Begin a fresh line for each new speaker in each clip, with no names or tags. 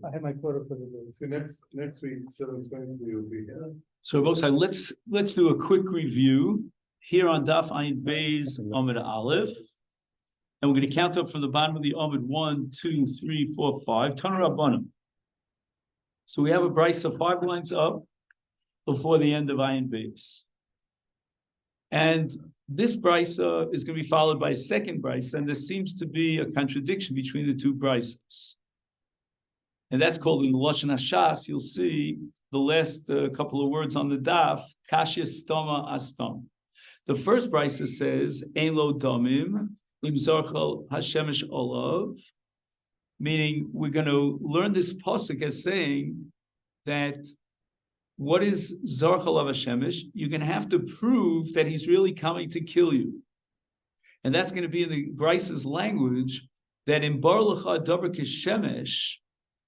I have my quota for the day.
So next week, so it's going to be here.
So let's do a quick review here on Daf Ayin Beis Amud Aleph, and we're going to count up from the bottom of the Amud 1, 2, 3, 4, 5. Tana Rabbanim. So we have a braisa of 5 lines up before the end of Ayin Beis, and this braisa is going to be followed by a second braisa, and there seems to be a contradiction between the two braisas. And that's called in the Lashon Hashas. You'll see the last couple of words on the daf, Kashya Stoma Astom. The first brisa says, Ein lo domim, im zorchel hashemesh olav, meaning we're going to learn this pasuk as saying that what is zorchel of hashemesh? You're going to have to prove that he's really coming to kill you. And that's going to be in the brisa's language, that in bar lecha davar kishemesh.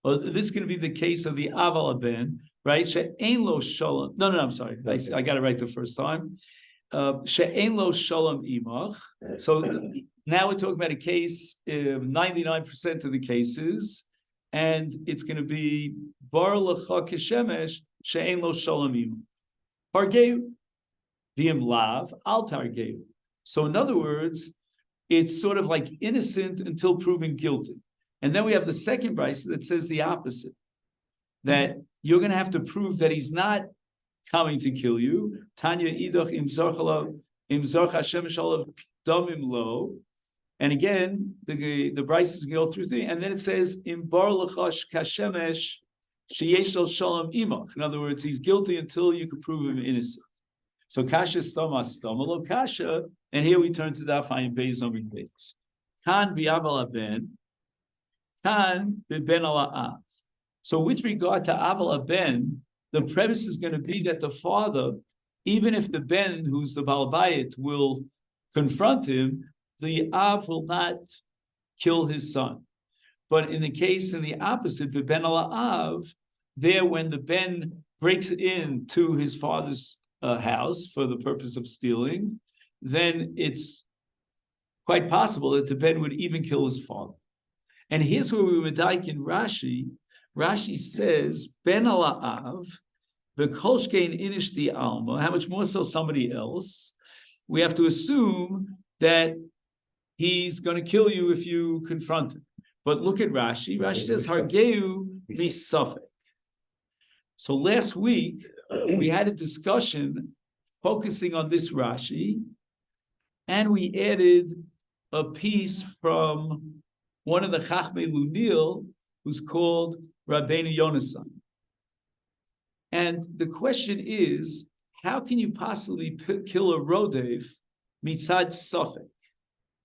Well, this is going to be the case of the Aval Ben, right? She'ein lo shalom. No, I'm sorry. I got it right the first time. She'ein lo shalom imach. So now we're talking about a case, 99% of the cases, and it's going to be bar lecha kishemesh she'ein lo shalom imach. Targeu v'im lav al targeu. So in other words, it's sort of like innocent until proven guilty. And then we have the second brisa that says the opposite, that you're going to have to prove that he's not coming to kill you. Tanya idach im zorch Hashem shalav domim lo. And again, the brisa is going to go through 3. And then it says im bar lechash kashemesh sheyesh al shalom imach. In other words, he's guilty until you can prove him innocent. So kasha stoma lo kasha. And here we turn to the Afayin Beis Amud Beis. Kan bi'aval ben. So with regard to Aval Ben, the premise is going to be that the father, even if the Ben, who's the Baal Bayit, will confront him, the Av will not kill his son. But in the opposite, the Ben Av, there when the Ben breaks into his father's house for the purpose of stealing, then it's quite possible that the Ben would even kill his father. And here's where we would like in Rashi. Rashi says, Ben ala'av, v'kolshkein inish di alma, how much more so somebody else? We have to assume that he's going to kill you if you confront him. But look at Rashi. Rashi says, hargeu misafek. So last week, we had a discussion focusing on this Rashi, and we added a piece from one of the Chachmei Lunil, who's called Rabbeinu Yonasan. And the question is, how can you possibly kill a Rodev mitzad safek?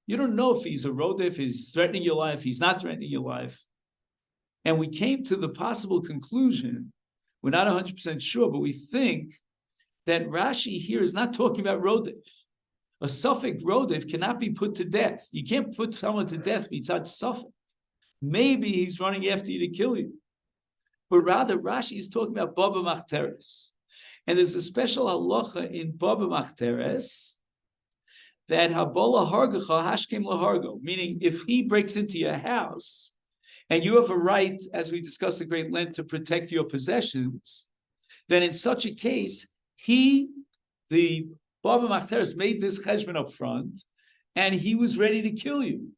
You don't know if he's a Rodev, he's threatening your life, he's not threatening your life. And we came to the possible conclusion, we're not 100% sure, but we think that Rashi here is not talking about Rodev. A Suffolk Rodev cannot be put to death. You can't put someone to death mitzad Suffolk. Maybe he's running after you to kill you. But rather, Rashi is talking about Baba Machteres. And there's a special halacha in Baba Machteres that Habola Hargacha Hashkem Lahargo, meaning if he breaks into your house and you have a right, as we discussed at great length, to protect your possessions, then in such a case, the Baba Machteres made this cheshbon up front, and he was ready to kill you.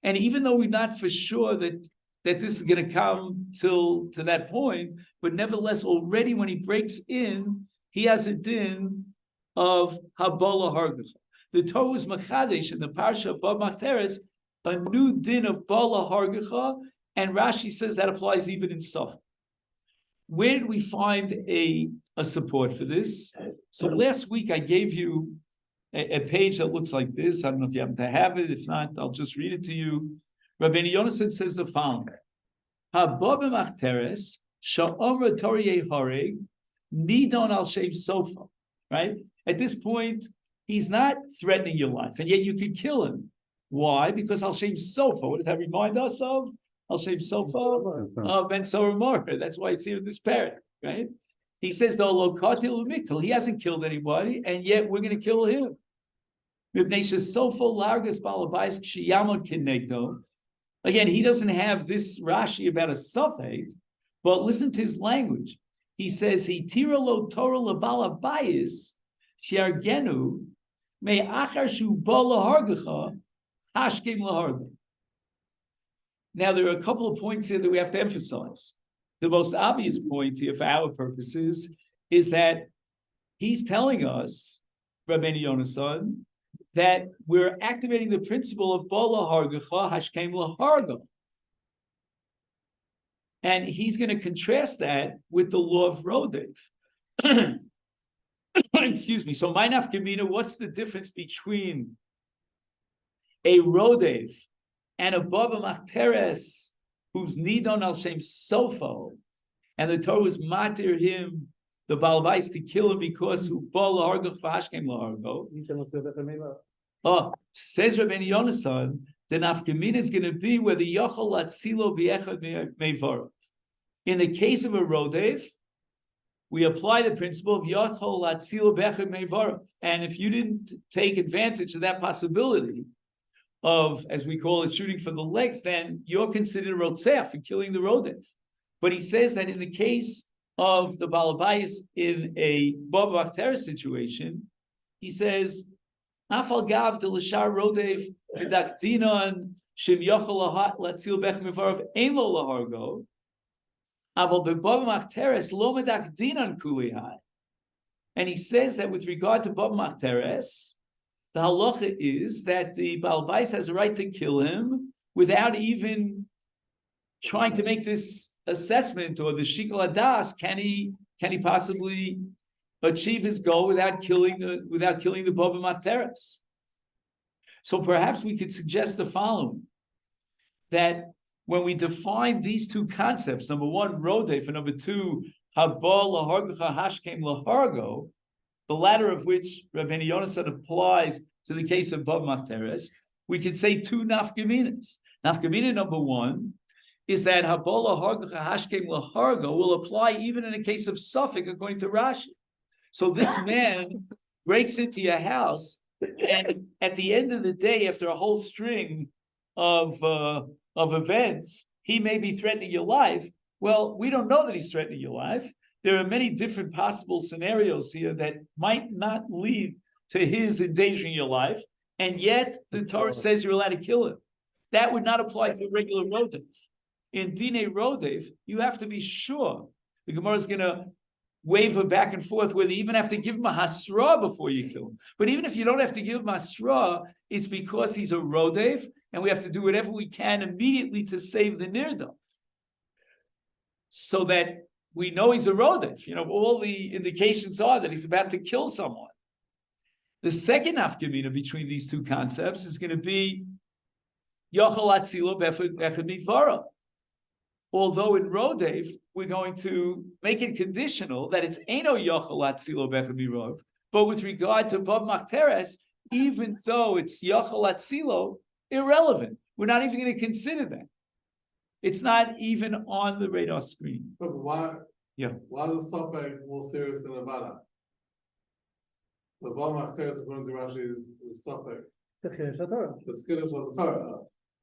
And even though we're not for sure that this is going to come to that point, but nevertheless, already when he breaks in, he has a din of Habola Hargacha. The Torah was Machadesh in the parsha of Baba Machteres, a new din of Bala Hargacha, and Rashi says that applies even in Safek. Where did we find a support for this? So last week I gave you a page that looks like this. I don't know if you happen to have it. If not, I'll just read it to you. Rabbeinu Yonasan says the following: Habab Machteres sha'omra Toriyeh Hareg nidon al shem sofa. Right at this point, he's not threatening your life, and yet you could kill him. Why? Because al shem sofa. What does that remind us of? al shem sofa ben soramor. That's why it's here in this parak, right? He says the lokatil umiktal. He hasn't killed anybody, and yet we're going to kill him. Again, he doesn't have this Rashi about a suffix, but listen to his language. He says, he tira lo Torah labala bayis, shiargenu, me achar shu ba lahargacha, hashkem laharga. Now, there are a couple of points here that we have to emphasize. The most obvious point here for our purposes is that he's telling us, Rabbeinu Yonasan, that we're activating the principle of Bala Hargacha Hashkem Laharga. And he's going to contrast that with the law of Rodev. Excuse me. So, my nafkamina, what's the difference between a Rodev and a Bava Machteres who's Nidon al Shem Sofo, and the Torah was matir him, the Baal Bais, to kill him because who Bala Hargacha Hashkem Laharga. Oh, says Rabbeinu Yonasan, the nafkamina is going to be where the Yochel Latzilo B'echad Mevarov. In the case of a Rodev, we apply the principle of Yochel Latzilo B'echad Mevarov. And if you didn't take advantage of that possibility of, as we call it, shooting for the legs, then you're considered a Rotzef for killing the Rodev. But he says that in the case of the Balabais in a Bob Akhtar situation, he says, Afal gav de l'shar rodev medakdinon shim yochel latzil bech mevarov ein lo lahargo. Aval bebav machteres lo medakdinon kulihai. And he says that with regard to Bab Machteres, the halacha is that the Baal Bais has a right to kill him without even trying to make this assessment or the shikol hadas. Can he possibly achieve his goal without killing the Bava Machteres? So perhaps we could suggest the following: that when we define these two concepts, number one, Rodef, and number two, Haba Lahargacha Hashkem Lahargo, the latter of which Rabbeinu Yonasan applies to the case of Bava Machteres, we could say two nafkaminas. Nafkamina number one is that Haba Lahargacha Hashkem Lahargo will apply even in a case of Suffolk, according to Rashi. So this man breaks into your house, and at the end of the day, after a whole string of events, he may be threatening your life. Well, we don't know that he's threatening your life. There are many different possible scenarios here that might not lead to his endangering your life, and yet the Torah says you're allowed to kill him. That would not apply to a regular Rodef. In Dine Rodef, you have to be sure. The Gemara is going to waver back and forth whether you even have to give him a hasra before you kill him. But even if you don't have to give him a hasra, it's because he's a Rodef, and we have to do whatever we can immediately to save the Nirdav, so that we know he's a Rodef. All the indications are that he's about to kill someone. The second nafkamina between these two concepts is going to be Yochel Atzilo B'echad Midvara. Although in Rodef, we're going to make it conditional that it's Eino Yochel Atzilo B'echad Midvara. But with regard to Bav Machteres, even though it's Yochel Atzilo, irrelevant. We're not even going to consider that. It's not even on the radar screen.
But why?
Yeah.
Why is the suffix more serious than Avada? The Baal Machteres according to Rashi is suffix. The Kiddush of the Torah.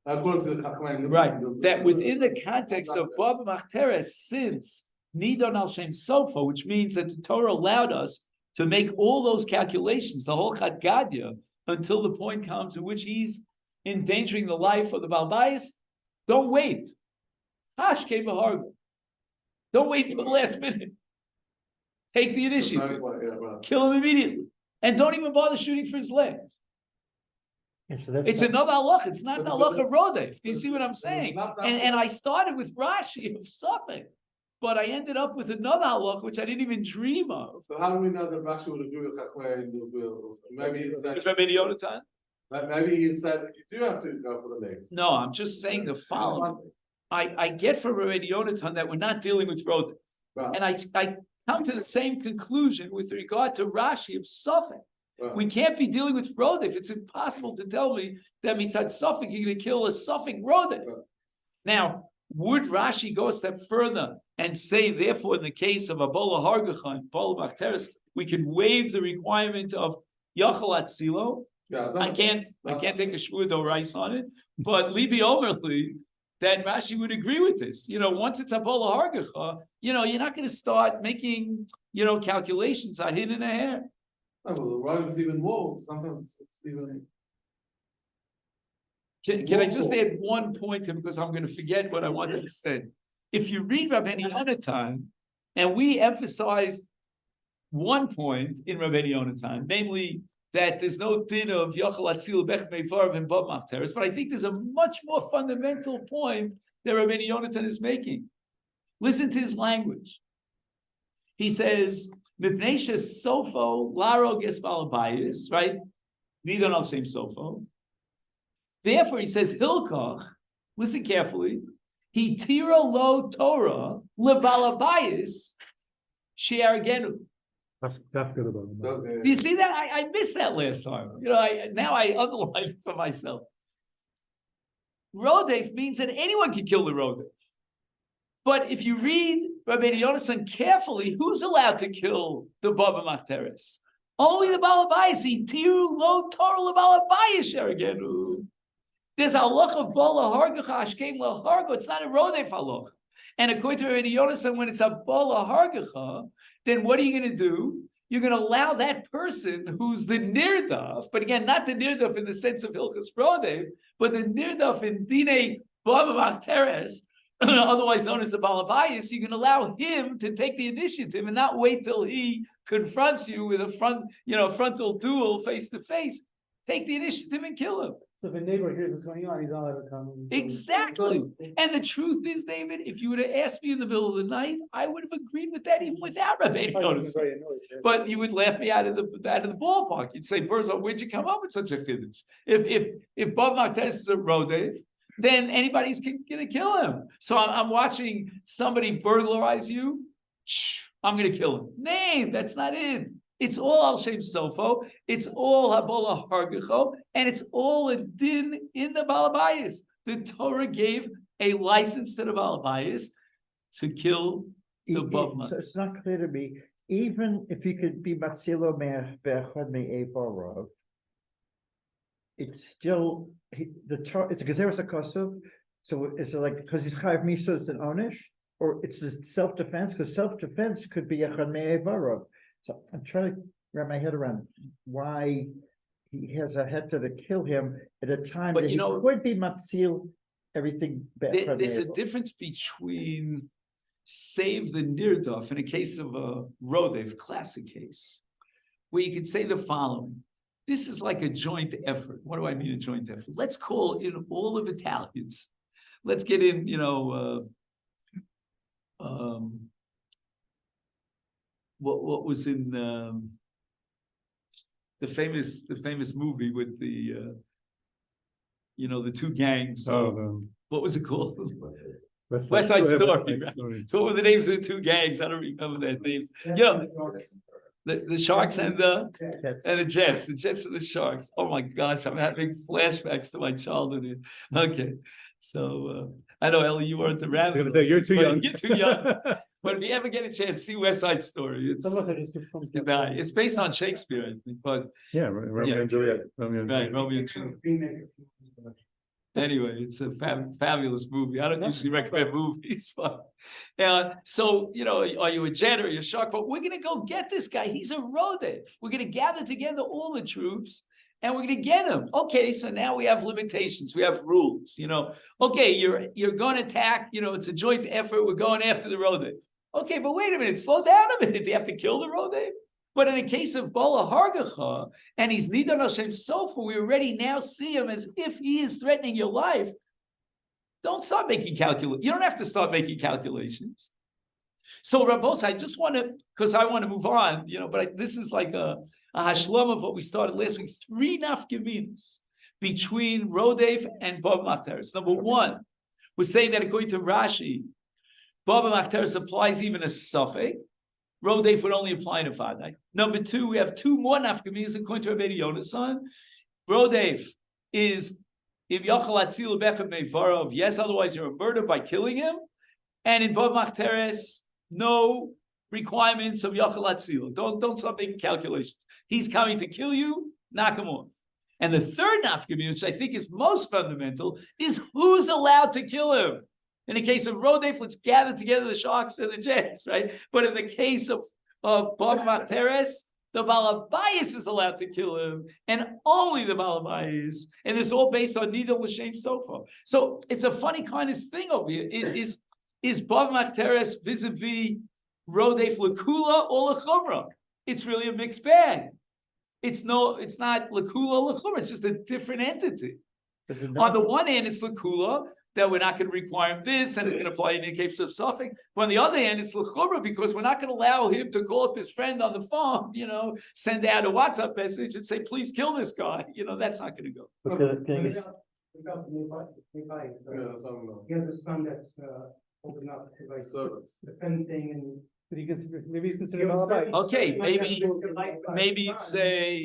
According to the Chachmei.
Right. That within the context of Bava Machteres, since Nidon al Shem Sofa, which means that the Torah allowed us to make all those calculations, the whole Chad Gadya, until the point comes in which he's endangering the life of the Baal Bais, don't wait. Hashkem Lahargo. Don't wait till the last minute. Take the initiative. Kill him immediately. And don't even bother shooting for his legs. It's another halacha. It's not the halacha Rodef. Do you see what I'm saying? And I started with Rashi of Suffolk, but I ended up with another halacha which I didn't even dream of.
So how do we know that Rashi would agree with Chachmei? Maybe he said. Maybe he said that you do have to go for the legs.
No, I'm just saying the following. I get from Rabbeinu Yonasan that we're not dealing with Rodef. Right. And I come to the same conclusion with regard to Rashi of Suffolk. Right. We can't be dealing with Rodef. It's impossible to tell me that mitzad Suffolk you're going to kill a Suffolk Rodef. Right. Now, would Rashi go a step further and say, therefore, in the case of a bola hargacha and bola bacteris, we could waive the requirement of yachal atzilo? I can't take a shvuah d'oraisa on it, but Libi Omerli, that Rashi would agree with this. Once it's a bola hargacha, you're not going to start making, calculations a hin and a hair.
Oh, well, the road is even more. Sometimes it's even.
Can I just add one point, because I'm going to forget what I wanted to say. If you read Rabbeinu Yonatan, and we emphasized one point in Rabbeinu Yonatan, namely that there's no din of Yachal Atzil Bech Meivarv and Bob Machteres, but I think there's a much more fundamental point that Rabbeinu Yonatan is making. Listen to his language. He says, Mipnei Sofo Laro Ges Balabayis, right? Neither al Shem Sofo. Therefore, he says, Hilkach, listen carefully, he tira lo Torah lebalabayis she'argenu. Do you see that? I missed that last time. Now I underline it for myself. Rodef means that anyone can kill the Rodef. But if you read Rabbeinu Yonasan carefully, who's allowed to kill the Baba Machteres? Only the Balabayis. He tiru lo Torah lebalabayis she'argenu. There's a halacha of bola hargacha ashkem lahargo. It's not a rodef halacha. And according to Rabbeinu Yonasan, when it's a bola hargacha, then what are you going to do? You're going to allow that person who's the nirdaf, but again, not the nirdaf in the sense of hilchas rodef, but the nirdaf in dine baba machteres, otherwise known as the balabayis. You can allow him to take the initiative and not wait till he confronts you with a frontal duel face to face. Take the initiative and kill him.
So if a neighbor hears what's going on, he's not allowed to come.
Exactly. And the truth is, David, if you would have asked me in the middle of the night, I would have agreed with that even without Rabbeinu Yonasan. But you would laugh me out of the ballpark. You'd say, Berzo, where'd you come up with such a chiddush? If Bob Machteres is a rodef, then anybody's going to kill him. So I'm watching somebody burglarize you. I'm going to kill him. Name, that's not it. It's all al shem sofo. It's all habola hargacho, and it's all a din in the balabayis. The Torah gave a license to the balabayis to kill the bavma.
So it's not clear to me. Even if you could be matzilo be'echad me'evarov, it's still the Torah. It's a gezeres hakosov. So is it like because he's chayav misa, it's an onish, or it's self-defense? Because self-defense could be echad me'evarov. So I'm trying to wrap my head around why he has a head to kill him at a time that he could be matzil everything.
There's a difference between save the nirdaf in a case of a rodef, classic case, where you could say the following. This is like a joint effort. What do I mean a joint effort? Let's call in all the battalions. Let's get in, what was in the famous movie with the the two gangs. What was it called? West Side Story. Right? So what were the names of the two gangs? I don't remember that name. The Sharks and the Jets. The Jets and the Sharks. Oh my gosh, I'm having flashbacks to my childhood. Okay. So I know, Ellie, you weren't around.
You're too young.
You're too young. But if you ever get a chance, see West Side Story. It's based on Shakespeare, I think. But
Romeo and Juliet.
Right, Romeo and Juliet. Anyway, it's a fabulous movie. I don't usually recommend movies, but so are you a jet or are you a shark? But we're gonna go get this guy. He's a rodef. We're gonna gather together all the troops and we're gonna get him. Okay, so now we have limitations, we have rules. Okay, you're going to attack. It's a joint effort. We're going after the rodef. Okay, but wait a minute, slow down a minute. Do you have to kill the rodef? But in the case of Bola Hargacha, and he's Nidon Hashem Sofa, we already now see him as if he is threatening your life. Don't start making calculations. You don't have to start making calculations. So Rabbos, I just want to, because I want to move on, but this is like a hashlam of what we started last week. 3 nafkaminos between Rodef and Bava Machteres. Number one, we're saying that according to Rashi, Bava Machteres applies even a suffix. Rodef would only apply in a Vadai. Number 2, we have 2 more nafkaminos according to Rabbeinu Yonasan. Rodef is if Yachal Atzilu Bechem Mevarov, yes, otherwise you're a murder by killing him. And in Bav Machteres, no requirements of Yachal Atzilu. Don't start making calculations. He's coming to kill you, knock him off. And the third nafkamina, which I think is most fundamental, is who's allowed to kill him. In the case of Rodef, let's gather together the sharks and the jets, right? But in the case of Bav Machteres, the Balabayas is allowed to kill him, and only the Balabayas. And it's all based on Nidal L'Shem Sofa. So it's a funny kind of thing over here. Is Bav Machteres vis-a-vis Rodef L'Kula or L'Chumra? It's really a mixed bag. It's not L'Kula or L'Chumra. It's just a different entity. On the one hand, it's L'Kula, that we're not going to require this, and it's going to apply in the case of Suffolk. But on the other hand, it's l'chumra because we're not going to allow him to call up his friend on the phone, send out a WhatsApp message and say, please kill this guy. That's not going to go.
Can you
Yeah, that's what I'm
He has a son that's open up to like
servants.
defending and.
Maybe he's considered alibi.
Okay, maybe it's a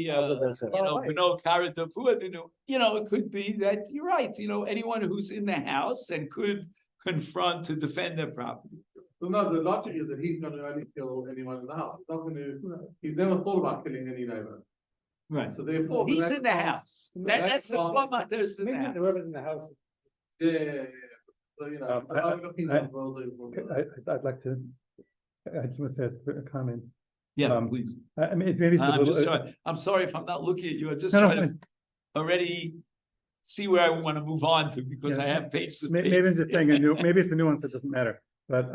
it could be that you're right. Anyone who's in the house and could confront to defend their property.
Well, no, the logic is that he's going to only kill anyone in the house. He's never thought about killing any neighbor.
Right.
So therefore,
He's in the house. That's the problem. There's in the house.
Whoever's in the house.
Yeah. So I'm looking at
I'd like to. I just want to say a comment.
Yeah, please.
I mean, maybe it's a
I'm
little.
just trying. I'm sorry if I'm not looking at you. I'm just
No,
trying to already see where I want to move on to because I have pages.
Maybe it's just saying maybe it's a nuance that doesn't matter. But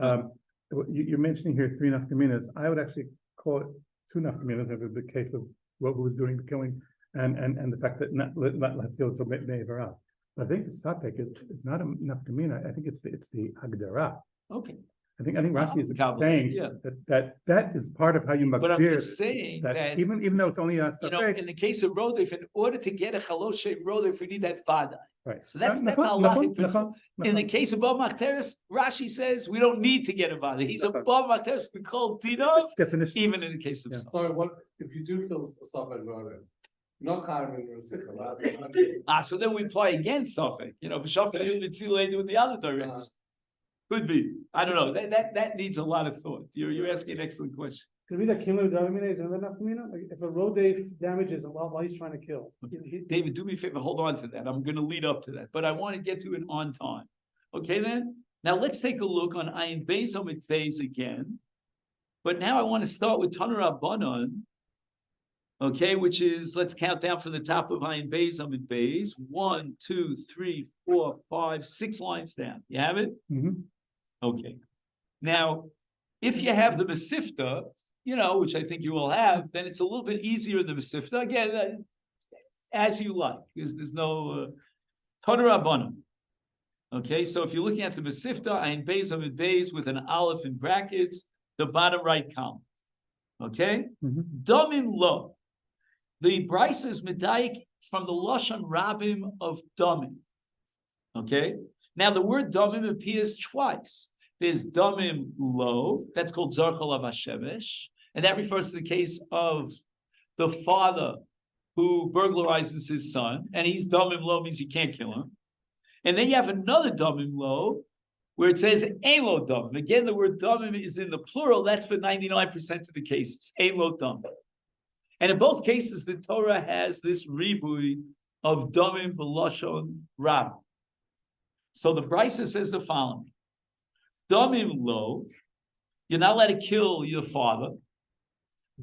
you're mentioning here 3 nafkaminas. I would actually call it 2 nafkaminas of the case of who was doing the killing and the fact that let's see also never out. I think the Sapek is not a nafkamina. I think it's the Hagdara.
Okay.
I think Rashi is
Kabbalah,
saying that is part of how you
But I'm
magdir
just saying that
even though it's only a Sapek,
in the case of Rodef, in order to get a Chaloshe Rodef, we need that Vada.
right?
So that's halachic principle. In the case of Bav Machteres, Rashi says we don't need to get a Vada. He's a Bav Machteres, we call Dino,
definition.
even in the case of
Yeah.
Sorry, what if you do kill a Suffolk Road? Not hiring a sickle.
so then we apply against Suffolk, B'Shavta do in the other direction. Could be. I don't know. That needs a lot of thought. You're asking an excellent question.
Could it be that Kimler Davimina is another nafkamina? Like if a road damages him while he's trying to kill.
David, do me a favor, hold on to that. I'm going to lead up to that, but I want to get to it on time. Okay, then? Now let's take a look on Ayin Beis Amid Beis again. But now I want to start with Tanur Rabbanon, okay, which is, let's count down from the top of Ayin Beis Amid Beis. 1, 2, 3, 4, 5, 6 lines down. You have it?
Mhm.
Okay. Now, if you have the Masifta, which I think you will have, then it's a little bit easier in the Masifta. Again, as you like, because there's no Tanur Rabbanon. Okay, so if you're looking at the Masifta, Ayin Beis Amid Beis with an aleph in brackets, the bottom right column. Okay? Domim lo. The Bryce is medayik from the Lashon Rabim of Domim. Okay? Now the word Domim appears twice. There's Domim lo, that's called Zarchal Avashemesh, and that refers to the case of the father who burglarizes his son, and he's Domim lo, means he can't kill him. And then you have another Domim lo, where it says Ein lo Domim. Again, the word Domim is in the plural, that's for 99% of the cases, Ein lo Domim. And in both cases, the Torah has this ribui of Domim v'Lashon Rab. So the Brisa says the following. Domim lo, you're not allowed to kill your father.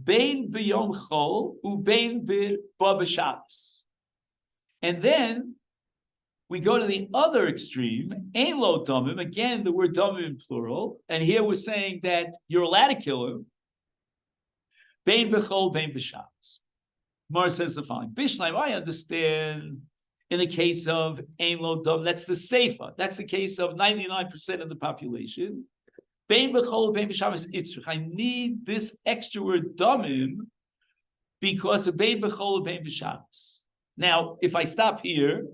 Bein b'yom chol, ubein b'Shabbos. And then we go to the other extreme, Ein lo domim, again, the word domim in plural, and here we're saying that you're allowed to kill him. Bein b'chol, bein b'Shabbos. Mar says the following, Bishnaim, I understand in the case of Ein lo dom, that's the Seifa. That's the case of 99% of the population. Bein b'chol, bein b'Shabbos itzrich. I need this extra word domim because of bein b'chol, bein b'Shabbos. Now, if I stop here,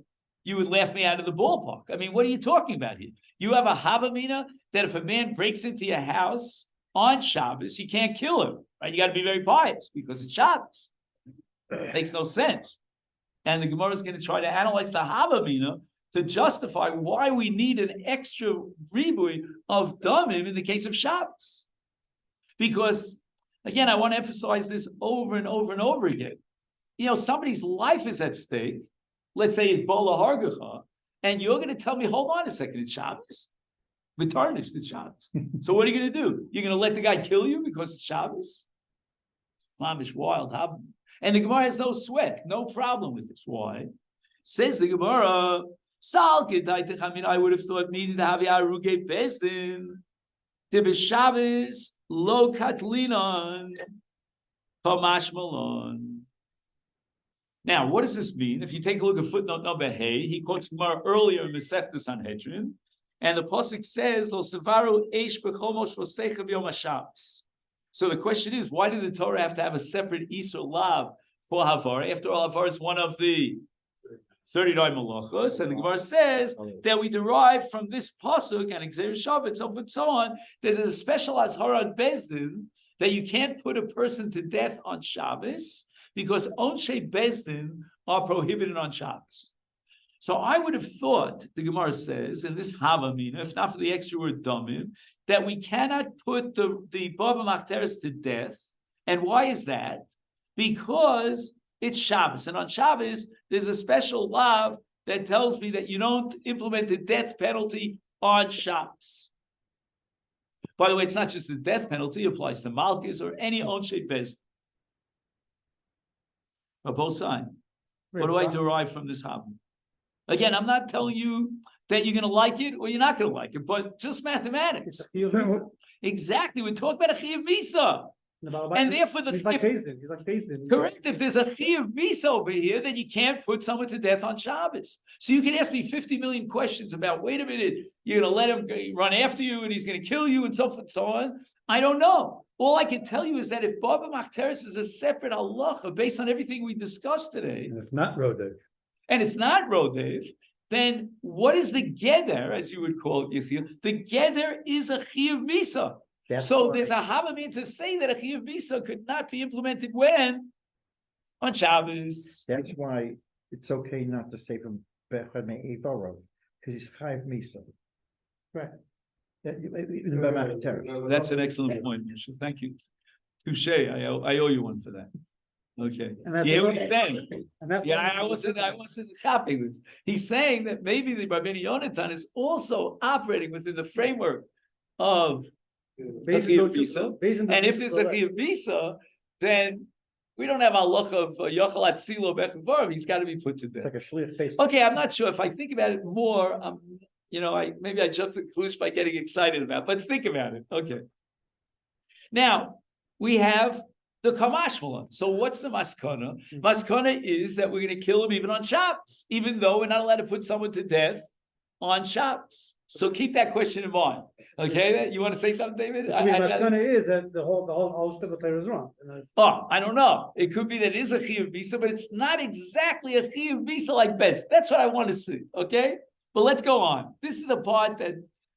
you would laugh me out of the ballpark. I mean, what are you talking about here? You have a Havamina that if a man breaks into your house on Shabbos, you can't kill him, right? You got to be very pious because it's Shabbos. It makes no sense. And the Gemara is going to try to analyze the Havamina to justify why we need an extra ribui of damim in the case of Shabbos. Because, again, I want to emphasize this over and over and over again. Somebody's life is at stake. Let's say it's Bola Hargacha, and you're going to tell me, hold on a second, it's Shabbos. We're tarnished, it's Shabbos. So what are you going to do? You're going to let the guy kill you because it's Shabbos? Mamish wild. And the Gemara has no sweat, no problem with this. Why? Says the Gemara, I would have thought needed to have Yaruge Bezdin. The B'Shabbos lo katlinon Tomash Malon. Now, what does this mean? If you take a look at footnote number Hey, he quotes Gemara earlier in Masechet Sanhedrin, and the pasuk says, "Lo sevaru eish b'chomosh v'seichav yom haShabbos." So the question is, why did the Torah have to have a separate Isur Lav for Havar? After all, Havar is one of the 39 malachos, and the Gemara says that we derive from this pasuk and Xer Shabbat, so forth and so on, that there's a special Azhara on Bezdin that you can't put a person to death on Shabbos because Onshe Bezdin are prohibited on Shabbos. So I would have thought, the Gemara says, in this Havamina, if not for the extra word Damim, that we cannot put the Bava Machteres to death. And why is that? Because it's Shabbos. And on Shabbos, there's a special law that tells me that you don't implement the death penalty on Shabbos. By the way, it's not just the death penalty, it applies to Malchus or any Onshe Bezdin. Both sides. What do I derive from this Havamina? Again, I'm not telling you that you're going to like it or you're not going to like it, but just mathematics. Exactly. We're talking about a Chiyuv Misa. And therefore,
he's like Bezdin.
Correct. If there's a Chiyuv Misa over here, then you can't put someone to death on Shabbos. So you can ask me 50 million questions about, wait a minute, you're going to let him run after you and he's going to kill you and so forth and so on. I don't know. All I can tell you is that if Bava Machteres is a separate halacha based on everything we discussed today,
And it's not Rodev.
and it's not Rodev, then what is the Geder, as you would call it, you feel? The Geder is a Chiyuv Misa. So there's a Havamina to say that a Chiyuv Misa could not be implemented when? On Shabbos.
That's why it's okay not to say from Bechad Me'evarov, because he's Chayiv Misa.
Right.
That's an excellent point, Moshe. Thank you. Touche. I owe you one for that. Okay.
And that's
Yeah, what he's saying.
And that's
I wasn't shopping this. He's saying that maybe the Rabbeinu Yonatan is also operating within the framework of a Chiyuv Misa. And if there's a Chiyuv Misa, then we don't have halacha of Yochel Atzilo Bechavarim. He's got to be put to death.
Like a shliach face.
Okay, I'm not sure. If I think about it more, maybe I jumped to the conclusion by getting excited about it, but think about it. Okay. Now, we have the Kamash Malon. So what's the Maskana? Maskana is that we're going to kill him even on Shabbos, even though we're not allowed to put someone to death on Shabbos. So keep that question in mind. Okay, you want to say something, David?
Maskana is that the whole shtickle Torah is wrong.
I don't know. It could be that it is a Chiyuv Misa, but it's not exactly a Chiyuv Misa like Best. That's what I want to see. Okay, but let's go on. This is the part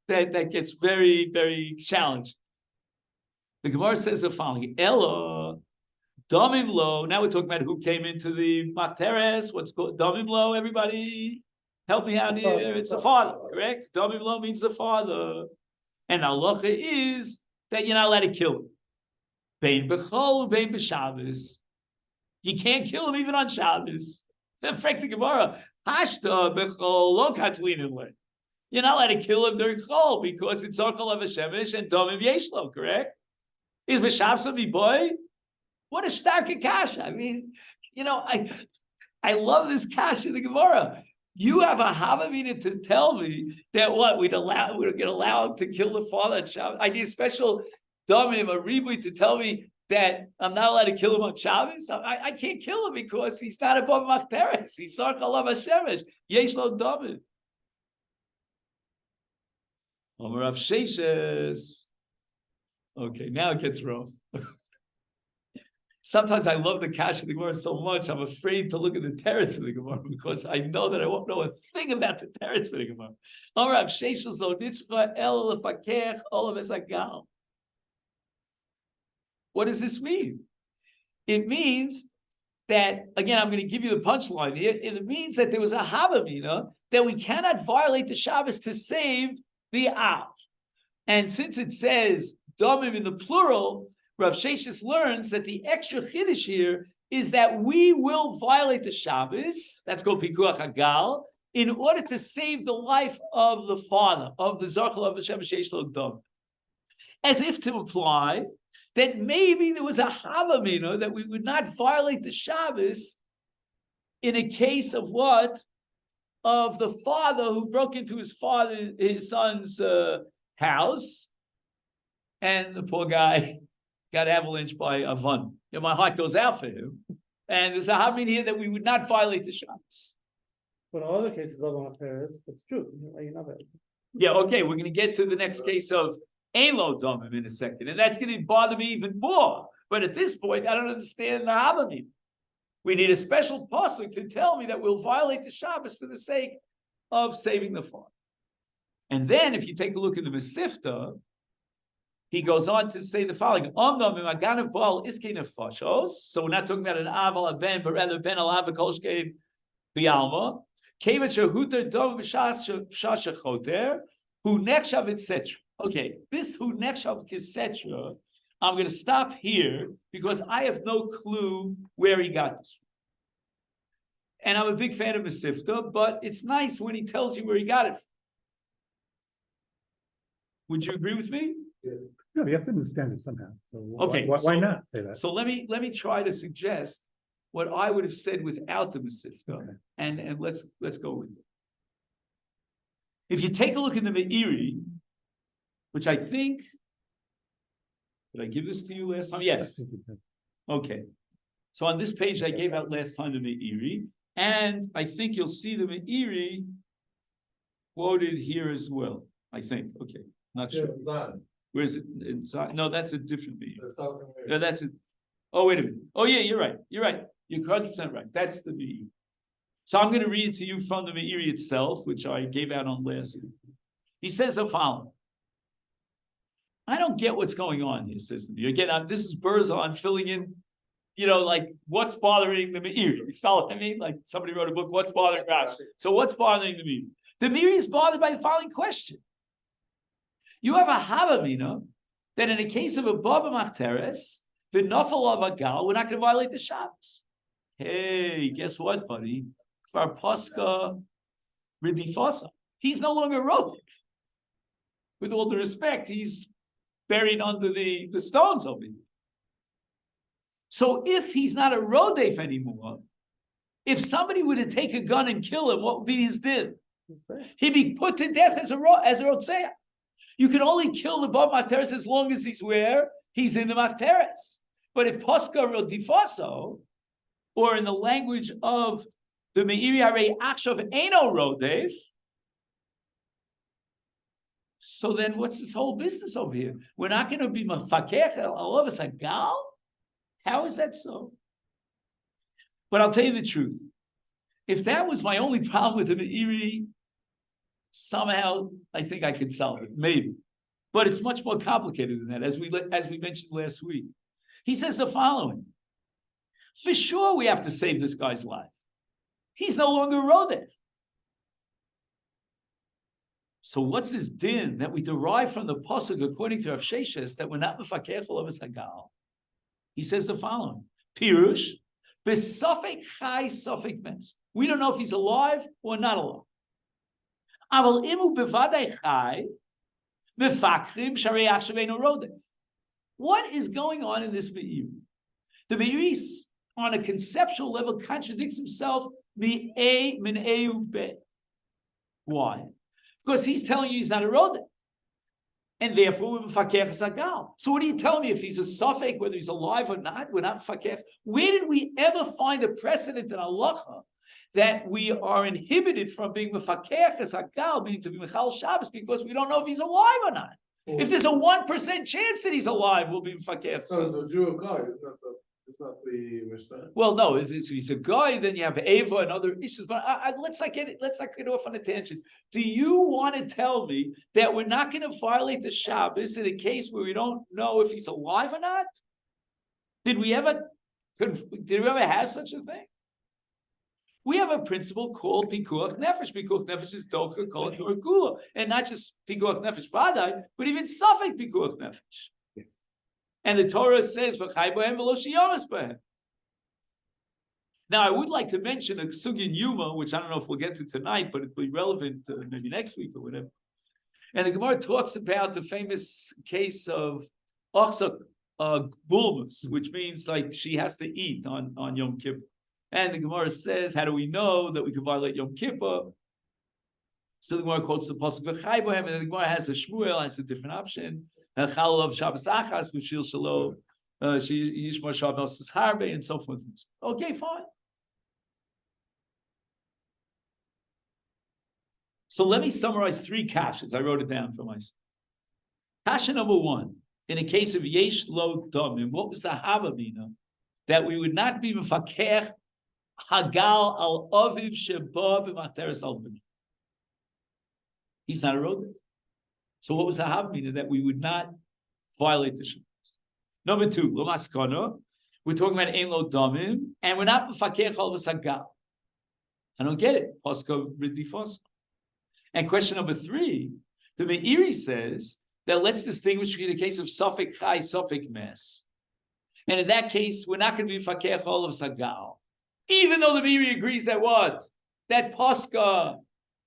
that gets very, very challenged. The Gemara says the following: Ella Damim Lo. Now we're talking about who came into the Machteres. What's called Damim Lo? Everybody, help me out here. It's the father, correct? Damim Lo means the father, and halacha is that you're not allowed to kill him. Bein b'chol, bein b'Shabbos. You can't kill him even on Shabbos. In fact, the Gemara hashta b'chol lo katlinin le. You're not allowed to kill him during chol because it's Zorchal of Hashemesh and Damim Yeshlo, correct? Is B'Shabsa mi boy? What a stark kasha. I mean, I love this kasha in the Gemara. You have a Havamina to tell me that we're going to allow him to kill the father on Shabbos. I need a special damim, a ribui to tell me that I'm not allowed to kill him on Shabbos. I can't kill him because he's not above Machteres. He's Sarkal of Hashemesh. Yesh lo damim. Omer Rav Sheshes. Okay, now it gets rough. Sometimes I love the Kash of the Gemara so much, I'm afraid to look at the teretz of the Gemara because I know that I won't know a thing about the teretz of the Gemara. What does this mean? It means that, again, I'm going to give you the punchline here. It means that there was a Havamina that we cannot violate the Shabbos to save the Av. And since it says Damim in the plural, Rav Sheshes learns that the extra Chiddush here is that we will violate the Shabbos, that's called Pikuach Hagal, in order to save the life of the father, of the Zachal of Hashem Sheish Lo Dam. As if to imply that maybe there was a Havamina that we would not violate the Shabbos in a case of what? Of the father who broke into his son's house, and the poor guy got avalanched by a van. My heart goes out for him. And there's a Havamina here that we would not violate the Shabbos.
But in other cases, that's true. You know that.
Yeah, okay, we're going to get to the next case of Elo Domim in a second, and that's going to bother me even more. But at this point, I don't understand the Havamina. We need a special pasuk to tell me that we'll violate the Shabbos for the sake of saving the farm. And then, if you take a look at the Masifta, he goes on to say the following: so we're not talking about an aval aben, but rather ben alav kolshkein bialma. Kevet shehuter dom v'shas choter hu nechshav etc. Okay, this hu nechshav etc. I'm going to stop here because I have no clue where he got this from. And I'm a big fan of Masifta, but it's nice when he tells you where he got it from. Would you agree with me?
No, you have to understand it somehow. So
Okay,
why not say that?
So let me try to suggest what I would have said without the Masifta,
Okay.
and let's go with it. If you take a look in the Meiri, which I think, did I give this to you last time? Yes. Okay. So on this page I gave out last time the Meiri, and I think you'll see the Meiri quoted here as well. I think. Okay, not sure. Where is it? No, that's a different Meiri. No, that's it. Oh, wait a minute. Oh, yeah, you're right. You're 100% right. That's the Meiri. So I'm going to read it to you from the Meiri itself, which I gave out on last week. He says the following. I don't get what's going on here, says the Meiri. Again, this is Berzon filling in, like what's bothering the Meiri. You follow what I mean? Like somebody wrote a book, what's bothering Rashi? So what's bothering the Meiri? The Meiri is bothered by the following question. You have a Havamina that in a case of a Baba Machteres, the Nafal of a Gal, we're not going to violate the Shabbos. Hey, guess what, buddy? For Pascha Ridifasa, he's no longer Rodef. With all due respect, he's buried under the stones over here. So if he's not a Rodef anymore, if somebody were to take a gun and kill him, what would be his din? He'd be put to death as a Rotzeah. You can only kill the Bab Machteres as long as he's where? He's in the Machteres. But if Pascha Rodifaso, or in the language of the Meiri Harei Achshav Eino Rodef, so then what's this whole business over here? We're not going to be Mafakech all of us a gal? How is that so? But I'll tell you the truth. If that was my only problem with the Meiri, somehow I think I could solve it, maybe. But it's much more complicated than that, as we mentioned last week. He says the following. For sure we have to save this guy's life. He's no longer Rodef. So what's this din that we derive from the pasuk according to Rav Sheshes that we're not mefakech of his hagal? He says the following: Pirush, besafek chai safek mes. We don't know if he's alive or not alive. Aval imu bevadai chai, mefakrim sharei achshav eino rodef. What is going on in this Meiri? The Meiri, on a conceptual level, contradicts himself. Why? Because he's telling you he's not a rodef, and therefore we're mefakech sagal. So what are you telling me? If he's a safek, whether he's alive or not, we're not mefakech. Where did we ever find a precedent in halacha that we are inhibited from being mefakech sagal, meaning to be mechal Shabbos, because we don't know if he's alive or not? If there's a 1% chance that he's alive, we'll be mefakech.
So it's a Jew guy, it's not the Mishnah.
Well, no, if he's a guy, then you have Ava and other issues. But let's not get off on a tangent. Do you want to tell me that we're not going to violate the Shabbos in a case where we don't know if he's alive or not? Did we ever Did we ever have such a thing? We have a principle called pikuach nefesh. Pikuach nefesh is docha kol kula, and not just pikuach nefesh vadai, but even safek pikuach nefesh. And the Torah says v'chai bohem v'lo shiyamas bohem. Now, I would like to mention a sugi in Yuma, which I don't know if we'll get to tonight, but it'll be relevant maybe next week or whatever. And the Gemara talks about the famous case of Ochsa Bulmus, which means like she has to eat on Yom Kippur. And the Gemara says, how do we know that we can violate Yom Kippur? So the Gemara quotes the pasuk v'chai bohem, and the Gemara has a Shmuel, has a different option. Chal of Shabbos Achas, v'shil shalo, yishma Shabbos harbe, and so forth. Okay, fine. So let me summarize 3 kashas. I wrote it down for myself. Kasha number 1, in a case of yesh lo domim, what was the havamina? That we would not be mefakech hagal al aviv sheba b'machteres al b'ni. He's not a road. So what was the havamina? That we would not violate the Shabbos. Number 2, lo maskana. We're talking about ein lo domim, and we're not mefakech al v'sagal. I don't get it. Posko ridifos. And question number 3, the Meiri says that let's distinguish between the case of Suffolk Chai, Suffolk Mess. And in that case, we're not going to be Fakech all of Sagal. Even though the Meiri agrees that what? That Posca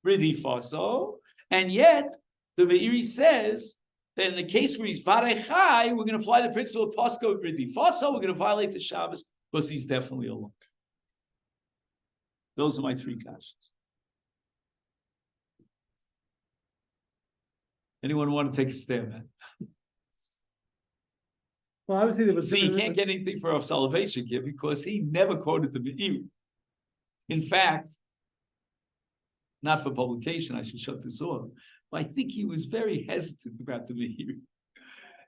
Ridifaso. And yet, the Meiri says that in the case where he's Varei Chai, we're going to apply the principle of Posca Ridifaso. We're going to violate the Shabbos because he's definitely a lump. Those are my 3 questions. Anyone want to take a stab at it?
Well, obviously there was.
See, you can't get anything for salvation here because he never quoted the Meiri. In fact, not for publication, I should shut this off, but I think he was very hesitant about the Meiri.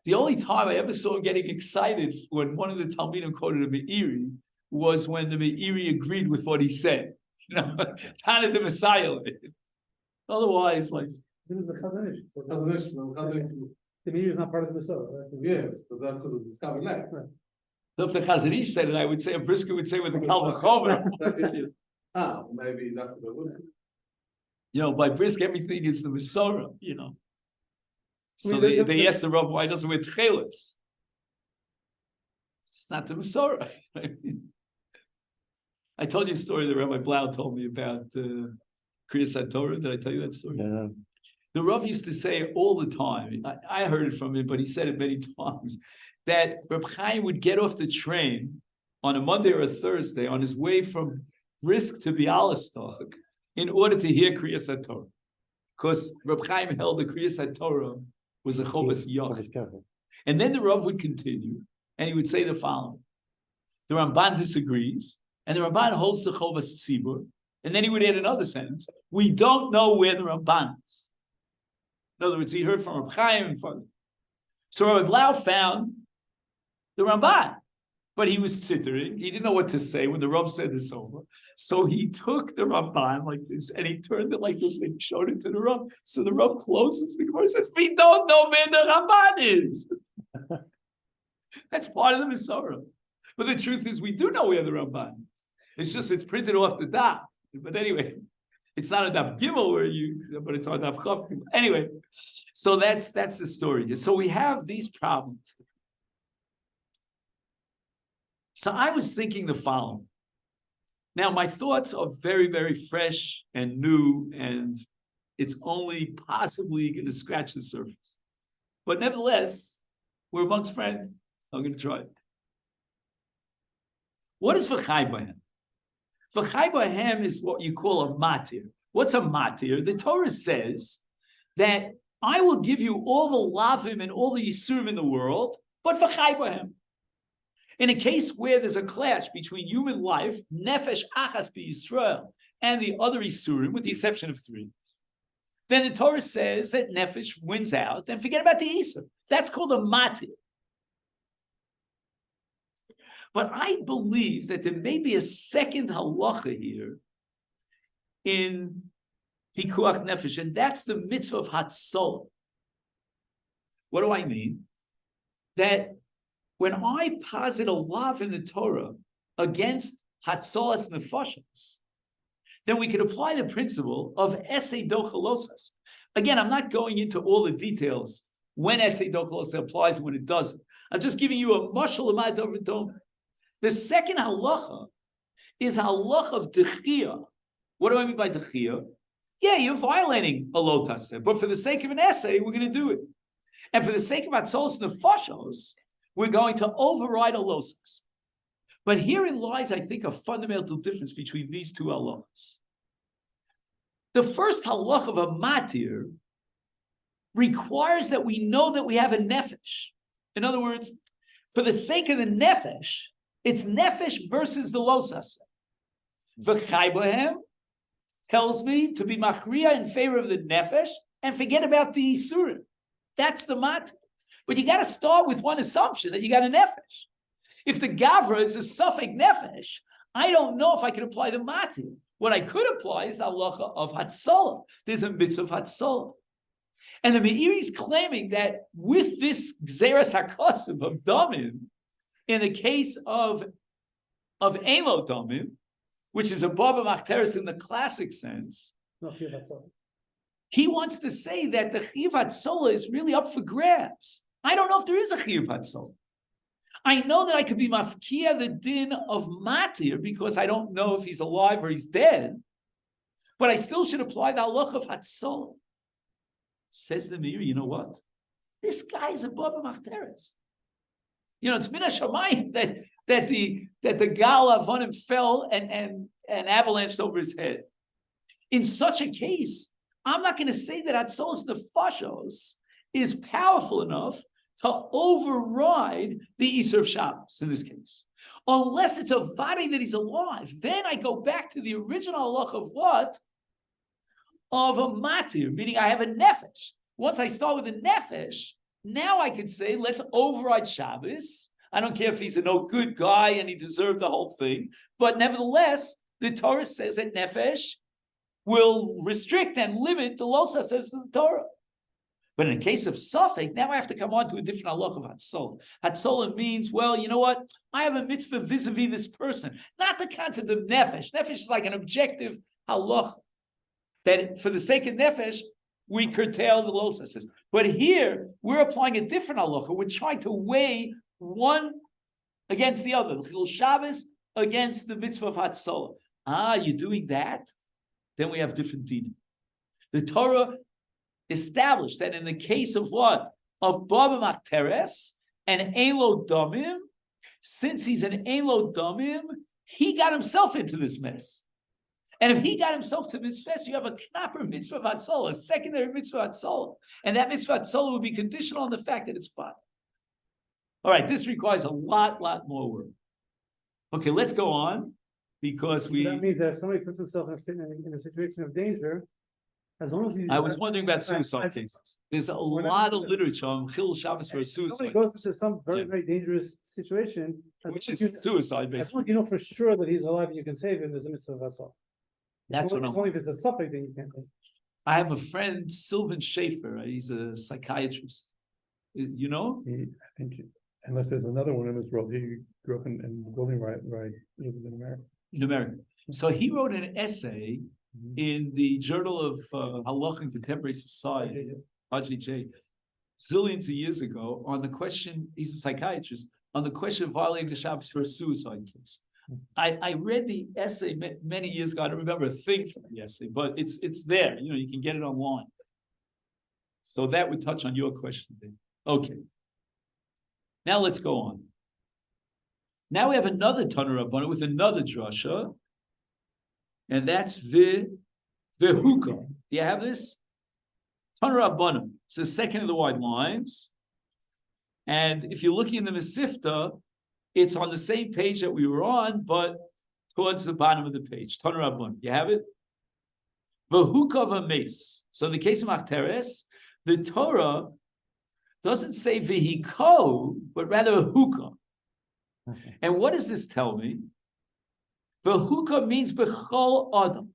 The only time I ever saw him getting excited when one of the Talmidim quoted a Meiri was when the Meiri agreed with what he said. You know, Tana the Messiah. Otherwise, like.
It was the Chazanish.
The
Meiri is not part of the Masechet, right?
Yes, but that's because it's covered legs.
So if the Chazanish said it, I would say a Brisker would say with the Kal V'chomer.
Maybe that's what it would say.
You know, by Brisk, everything is the Masorah, you know. So
I mean,
they asked the Rav why doesn't wear tchelis. It's not the Masorah. I told you a story that Rabbi Blau told me about Kriyas Torah. Did I tell you that story?
Yeah.
The Rav used to say all the time, I heard it from him, but he said it many times, that Reb Chaim would get off the train on a Monday or a Thursday on his way from Brisk to Bialystok in order to hear Kriyas Torah. Because Reb Chaim held the Kriyas Torah was a Chovas Yoch. And then the Rav would continue, and he would say the following. The Ramban disagrees, and the Ramban holds the Chovas Tzibur, and then he would add another sentence. We don't know where the Ramban is. In other words, he heard from Reb Chaim. So Rabbi Blau found the Ramban, but he was tzittering. He didn't know what to say when the Rav said this over. So he took the Ramban like this, and he turned it like this, and he showed it to the Rav. So the Rav closes the Gemara and says, we don't know where the Ramban is. That's part of the Masorah. But the truth is, we do know where the Ramban is. It's just, it's printed off the daf. But anyway, it's not a daf gimel but it's on daf chav. Anyway, so that's the story. So we have these problems. So I was thinking the following. Now, my thoughts are very, very fresh and new, and it's only possibly going to scratch the surface. But nevertheless, we're amongst friends, so I'm going to try it. What is v'chai bohem? V'chai bohem is what you call a matir. What's a matir? The Torah says that I will give you all the lavim and all the yisurim in the world, but v'chai bohem. In a case where there's a clash between human life, nefesh achas b'Yisrael, and the other yisurim, with the exception of 3, then the Torah says that nefesh wins out, and forget about the yisur. That's called a matir. But I believe that there may be a second halacha here in pikuach nefesh, and that's the mitzvah of hatzol. What do I mean? That when I posit a lav in the Torah, against Hatzolas Nefashos, then we could apply the principle of Esei Dochalosas. Again, I'm not going into all the details when Esei Dochalosas applies and when it doesn't. I'm just giving you a mashal amad over dome. The second halacha is halacha of dechia. What do I mean by dechia? Yeah, you're violating a lo taseh, but for the sake of an essay, we're going to do it. And for the sake of Hatzolas Nefashos, we're going to override a lo taseh. But herein lies, I think, a fundamental difference between these two halachas. The first halach of a matir requires that we know that we have a nefesh. In other words, for the sake of the nefesh, it's nefesh versus the lo taseh. V'chai bohem tells me to be machriya in favor of the nefesh and forget about the isurim. That's the matir. But you got to start with one assumption that you got a nefesh. If the gavra is a suffix nefesh, I don't know if I can apply the matir. What I could apply is the halacha of hatzolah. There's a mitzvah of hatzolah. And the Meiri is claiming that with this gzeras hakosim of damim, in the case of ein lo damim, which is a baba machteres in the classic sense, he wants to say that the chiyuv hatzolah is really up for grabs. I don't know if there is a chiyuv hatzolah. I know that I could be mafkia the din of matir because I don't know if he's alive or he's dead, but I still should apply the halacha of hatzolah. Says the Meiri, you know what? This guy is a baba machteres. You know, it's min hashamayim that the gal avonim fell and avalanched over his head. In such a case, I'm not going to say that hatzolas nefashos is powerful enough to override the Isur of Shabbos in this case. Unless it's a vadi that he's alive, then I go back to the original halach of what? Of a matir, meaning I have a nefesh. Once I start with a nefesh, now I can say, let's override Shabbos. I don't care if he's a no good guy and he deserved the whole thing, but nevertheless, the Torah says that nefesh will restrict and limit the losa, says the Torah. But in the case of suffix, now I have to come on to a different halach of hatzolah. Hatzolah means, well, you know what? I have a mitzvah vis-a-vis this person. Not the concept of nefesh. Nefesh is like an objective halach. That for the sake of nefesh, we curtail the losa. But here, we're applying a different halacha. We're trying to weigh one against the other. The Shabbos against the mitzvah of hatzolah. You're doing that? Then we have different dinim. The Torah established that in the case of what? Of Baba Machteres and ein lo damim, since he's an ein lo damim, he got himself into this mess. And if he got himself to this mess, you have a knapper mitzvah of hatzolah, a secondary mitzvah of hatzolah. And that mitzvah of hatzolah would be conditional on the fact that it's fine. All right, this requires a lot more work. Okay, let's go on, because
That means that if somebody puts himself in a situation of danger, as long as you...
I was wondering about suicide cases. There's a lot of literature on Chil Shabbos for suicide.
Somebody goes into some very dangerous situation,
Which is suicide,
as
basically.
long as you know for sure that he's alive and you can save him, there's a mitzvah, that's all.
That's what
It's only if it's a suffix that you can't take.
I have a friend, Sylvan Schaefer. He's a psychiatrist. You know?
I think, unless there's another one in this world, he grew up in the building right in America.
In America. So he wrote an essay in the Journal of Halakha and Contemporary Society, RJJ, zillions of years ago, on the question, he's a psychiatrist, on the question of violating the Shabbos for a suicide case. I read the essay many years ago. I don't remember a thing from the essay, but it's there. You know, you can get it online. So that would touch on your question, Dave. Okay. Now let's go on. Now we have another Tanur Rabbana with another drasha, and that's V'huka. Do you have this? Tanur Rabbana. It's the second of the wide lines. And if you're looking in the Masifta, it's on the same page that we were on, but towards the bottom of the page. Tanur Rabbana. You have it? V'huka v'meis. So in the case of Machteres, the Torah doesn't say v'hiko, but rather huka. Okay. And what does this tell me? V'huka means b'chol adam.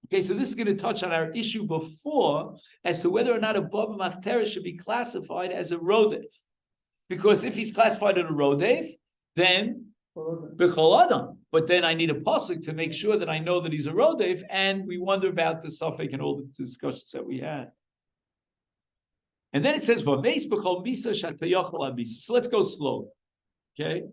Okay, so this is going to touch on our issue before as to whether or not a bava machteres should be classified as a rodef. Because if he's classified as a rodef, then B'chol Adam. But then I need a pasuk to make sure that I know that he's a rodef, and we wonder about the suffix and all the discussions that we had. And then it says, "V'meis b'chol misa shatayachol abisa." So let's go slow, okay?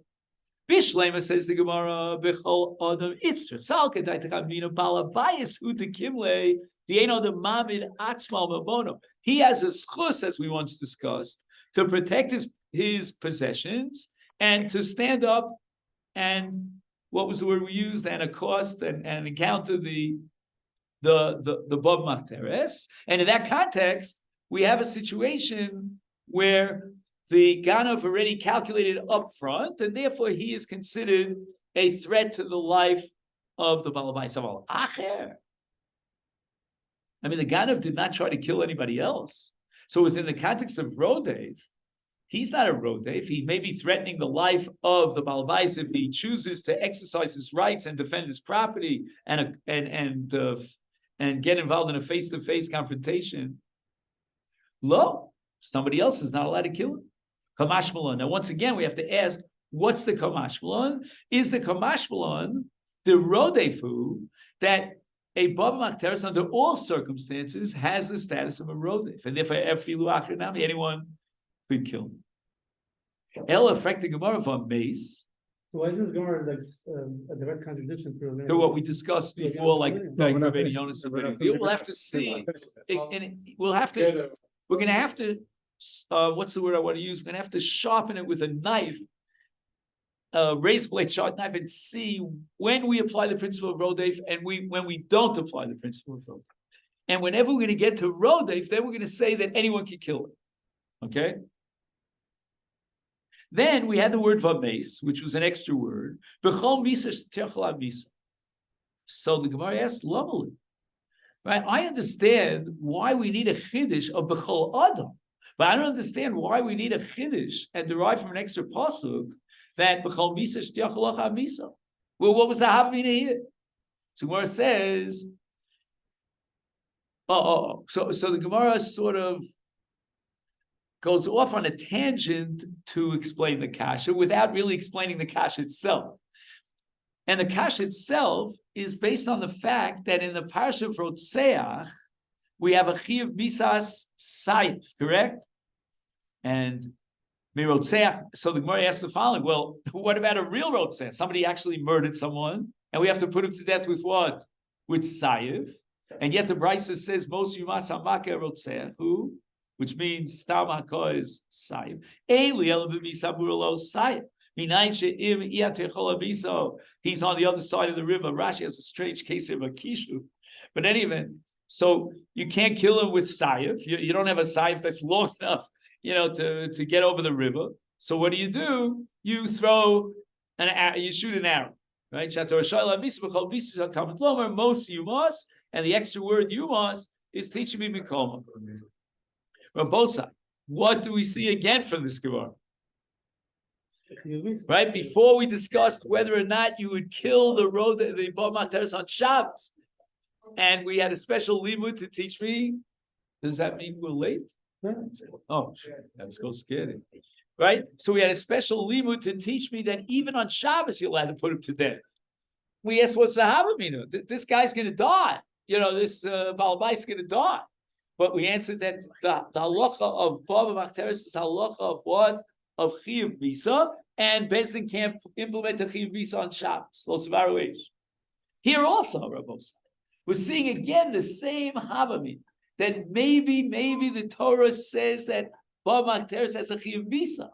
Bishlema says the Gemara, "B'chol Adam itzra salka daitakavina balabayis u'tekimle dieno the mamid atzmal mabono." He has a schus, as we once discussed, to protect his possessions and to stand up and what was the word we used, and accost and encounter the Bob Machteres. And in that context, we have a situation where the Ganav already calculated up front, and therefore he is considered a threat to the life of the Balabai Saval. Acher. I mean, the Ganav did not try to kill anybody else. So within the context of Rodev, he's not a rodef. He may be threatening the life of the Balbais if he chooses to exercise his rights and defend his property and get involved in a face-to-face confrontation. Lo, somebody else is not allowed to kill him. Kamash Malon. Now, once again, we have to ask, what's the Kamash Malon? Is the Kamash Malon the rodefu that a Baba Machteres under all circumstances has the status of a rodef, and therefore anyone could kill him. Ella affect the Gemara of mace.
So why is this Gemara like a direct contradiction
to what we discussed before, like Rabbeinu Yonis? We'll have to see. We'll have to. We're going to have to. What's the word I want to use? We're going to have to sharpen it with a knife, razor blade sharp knife, and see when we apply the principle of rodef and when we don't apply the principle of rodef. And whenever we're going to get to rodef, then we're going to say that anyone can kill it. Okay. Then we had the word vames, which was an extra word. So the Gemara asks, lovely. Right? I understand why we need a chiddush of bechol adam, but I don't understand why we need a chiddush and derive from an extra pasuk that bechol misa shtiyachalach misa. Well, what was the havamina here? So Gemara says, so the Gemara sort of goes off on a tangent to explain the kasha without really explaining the kasha itself. And the kasha itself is based on the fact that in the parsha of Rotseach, we have a chiyuv bisas sayif, correct? And mirotseach, so the Gemara asks the following, well, what about a real Rotseach? Somebody actually murdered someone, and we have to put him to death with what? With sayif. And yet the Brisa says, Mos yumas hamaka Rotseach, who? Which means stam haka is sayif. Eli elavim lo sayif. He's on the other side of the river. Rashi has a strange case of a kishu. But anyway, so you can't kill him with sayif. You don't have a sayif that's long enough, to get over the river. So what do? You throw an arrow, you shoot an arrow, right? Most yumas, and the extra word yumas is teaching me mikoma. Rabosa, what do we see again from this Gemara? Right before we discussed whether or not you would kill the Bob Machteres on Shabbos, and we had a special limud to teach me. Does that mean we're late? Oh, that's so scary, right? So we had a special limud to teach me that even on Shabbos you're allowed to put him to death. We asked, what's the havamina? This guy's going to die. This Balabais is going to die. But we answered that the halacha of Bob Machteres is halacha of what? Of chiyuv misa, and Bezdin can't implement a chiyuv misa on Shabbos. Here also, Rabbos, we're seeing again the same havamina, that maybe the Torah says that Bob Machteres has a chiyuv misa,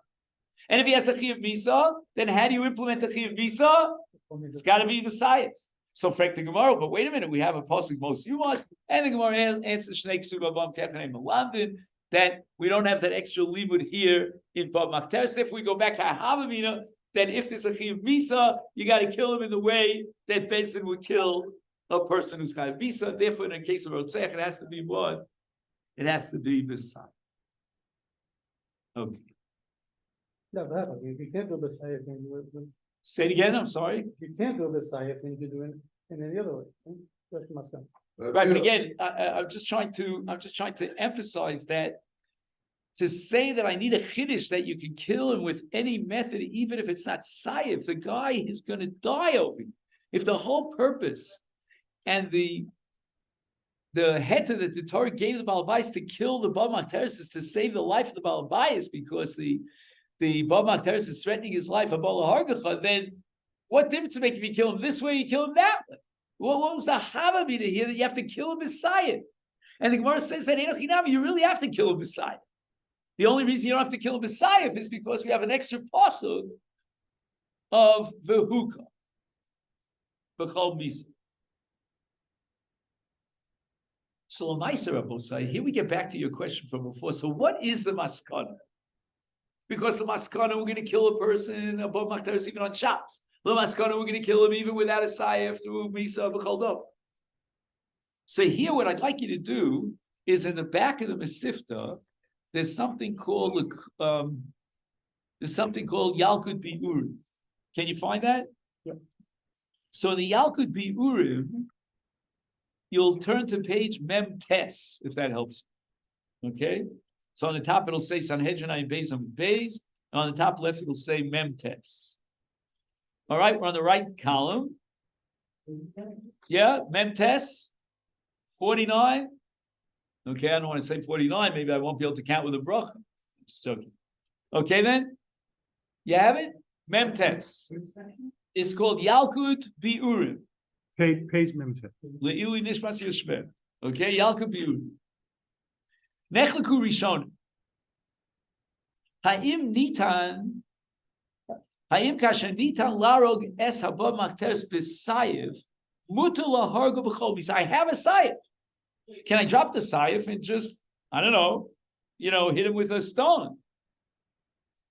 and if he has a chiyuv misa, then how do you implement the chiyuv misa? It's got to be Messiah. So frank the Gemara, but wait a minute, we have a pasuk most yumas, and the Gemara answers Shnei Ksuba Bam Kefnei Melandin, that we don't have that extra limud here in Bob Machteres. If we go back to Havamina, then if there's a chiyuv misa, you got to kill him in the way that Bezdin would kill a person who's chiyuv misa. Therefore, in the case of Rotzeach, it has to be what? It has to be Messiah. Okay.
No, you can't do Messiah thing.
Say it again. I'm sorry.
You can't do Messiah thing. You do it in any other way. Right,
but again, I'm just trying to emphasize that to say that I need a chiddush that you can kill him with any method, even if it's not sayif, the guy is going to die over you. If the whole purpose and the heta that the Torah gave the Baal Bayis to kill the Baal Machteres is to save the life of the Baal Bayis, because the Baal Machteres is threatening his life, a Baal Hargacha, then what difference does it make if you kill him this way or you kill him that way? Well, what was the Havamina here that you have to kill him beside? And the Gemara says that you really have to kill him beside. The only reason you don't have to kill him beside is because we have an extra pasuk of the hookah. B'chol misa. So here we get back to your question from before. So what is the maskana? Because the maskana, we're going to kill a person above machteres even on Shabbos. The maskana, we're going to kill him even without a sayef through misa b'chol dom. So here, what I'd like you to do is in the back of the Masifta, there's something called Yalkut Bi'urim. Can you find that?
Yeah.
So in the Yalkut Bi'urim, you'll turn to page Mem Tes, if that helps. Okay? So on the top it'll say Sanhedrin Ayin Beis on Beis, and on the top left it'll say Mem Tes. All right, we're on the right column. Yeah, Mem Tes, 49. Okay, I don't want to say 49. Maybe I won't be able to count with a bracha. Just joking. Okay, then. You have it? Mem Tes. It's called Yalkut Bi'urim.
Page Memtet.
Le'ili Nishmas Yoshver. Okay, Yalkut Bi'urim. Nechleku Rishon. Ha'im kasher nitan larog es haba machteres b'sayev mutar lahargo b'chol misa. I have a sayef. Can I drop the sayef and just, I don't know, hit him with a stone?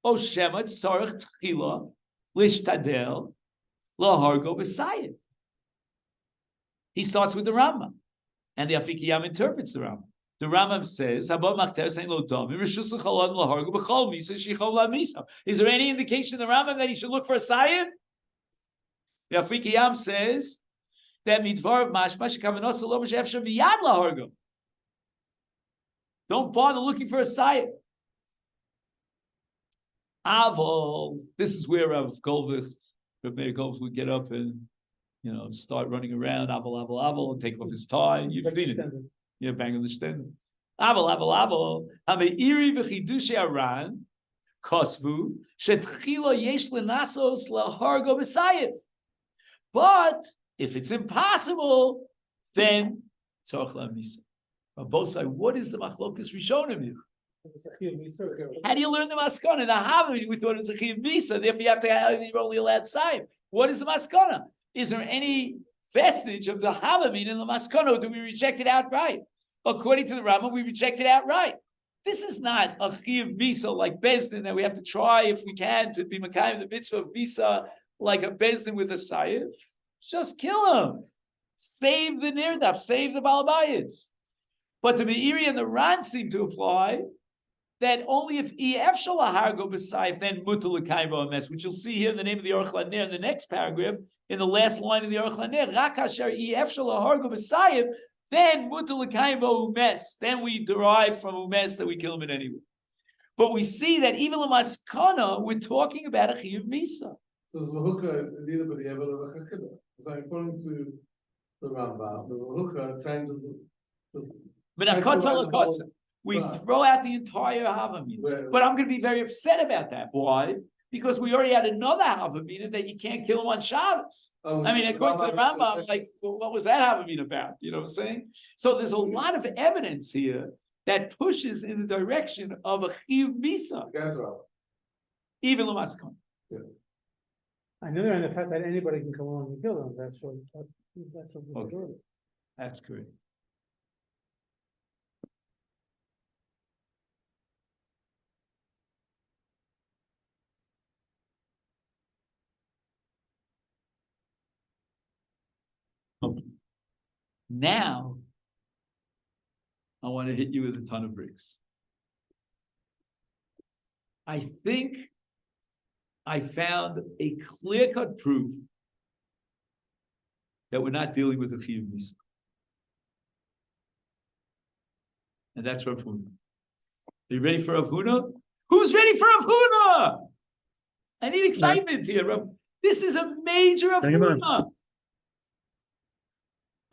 Oh, Shema tzarech tchila lishtadel lahargo b'sayef. He starts with the Rambam, and the Afikiyam interprets the Rambam. The Rambam says, is there any indication in the Rambam that he should look for a sayef? The Afikiyam says that midvar of mashmash kavanos lo mishefshem miyad lahargo. Don't bother looking for a sayef. Avol, this is where Rav Meir Goldvich would get up and start running around. Avol, and take off his tie. You've seen it. Yeah, bang on the stand. Avol. Hameiri v'chidushei aran kosvu shetchila yesh lenasos lahargo b'sayef. But if it's impossible, then tzarich la'misa. Both sides, what is the machlokas rishonim here? How do you learn the maskana? In the Havamina, we thought it was a chiyuv misa. Therefore, you're only allowed sayif. What is the maskana? Is there any vestige of the Havamina in the maskana, or do we reject it outright? According to the Rambam, we reject it outright. This is not a chiyuv misa like Bezdin that we have to try if we can to be makayim the mitzvah of misa like a Bezdin with a sayif. Just kill him. Save the nirdaf. Save the balabayas. But the Meiri and the Ran seem to apply that only if EF Shalahargo B'Saif, then Mutal L'Kaimo Ames, which you'll see here in the name of the Aruch LaNer in the next paragraph, in the last line of the Aruch LaNer, Rak Asher EF Shalahargo B'Saif, then Mutal L'Kaimo Umes. Then we derive from Umes that we kill him in any way. But we see that even the Maskana, we're talking about a Chiyuv Misa.
So the hookah is either by the Evel or the Chachida. So according to the Rambam, the hookah trying to
we throw out the entire Havamina. But I'm going to be very upset about that. Why? Because we already had another Havamina that you can't kill him on Shabbos. According to the Rambam, what was that Havamina about? You know what I'm saying? So there's a lot of evidence here that pushes in the direction of a Chiyuv Misa. Even Lamaskon.
On the other hand, the fact that anybody can come along and kill them, that's what
Okay. That's correct. Okay. Now, I want to hit you with a ton of bricks. I think I found a clear-cut proof that we're not dealing with a Chiyuv Misa. And that's Rav Huna. you ready for Rav Huna? Who's ready for Rav Huna? I need excitement here. This is a major Rav
Bring him on.
Huna.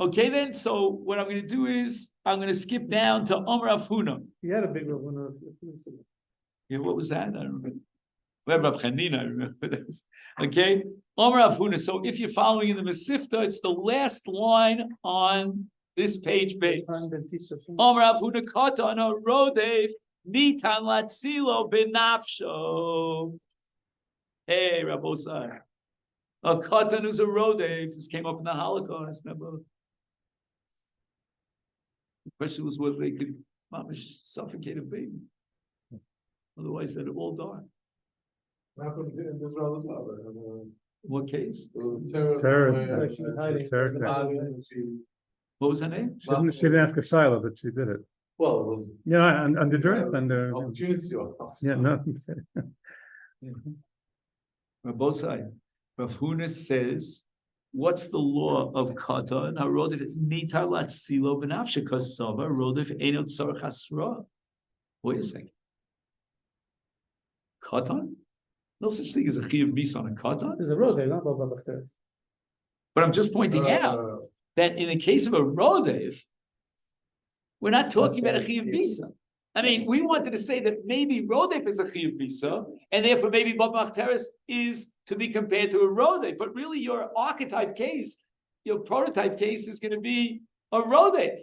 Okay, then. So what I'm going to do is I'm going to skip down to Rav Huna.
You had a big one.
Yeah, what was that? I don't remember. Rav Chanina, I remember that. Okay, Rav Huna. So if you're following in the Masifta, it's the last line on this page. Rav Huna Katan Rodev Nitan Latzilo Benafsho. Hey, Rabbosai. A Katan who's a Rodev. This came up in the Holocaust. Never. The question was whether they could suffocate a baby. Otherwise, they'd all die.
What happened in Israel as well?
What case?
Terror.
She was hiding.
What was her name?
She didn't ask a Shiloh, but she did it.
Well, it was
Yeah, and the dress and
opportunity to us.
yeah, no.
Rabbosai. Rav Huna says, what's the law of Katan? Harodif nitar latzilo benafshe kasava rodif enot tzarich hasra. Wait a second. Katan? No such thing as a chiyuv misa on a katan.
There's a road there, not Baba Bachteres.
But I'm just pointing out that in the case of a rodev, we're not talking about a chiyuv misa. I mean, we wanted to say that maybe rodev is a chiyuv misa, and therefore maybe Baba Bachteres is to be compared to a rodev. But really, your archetype case, your prototype case, is going to be a rodev.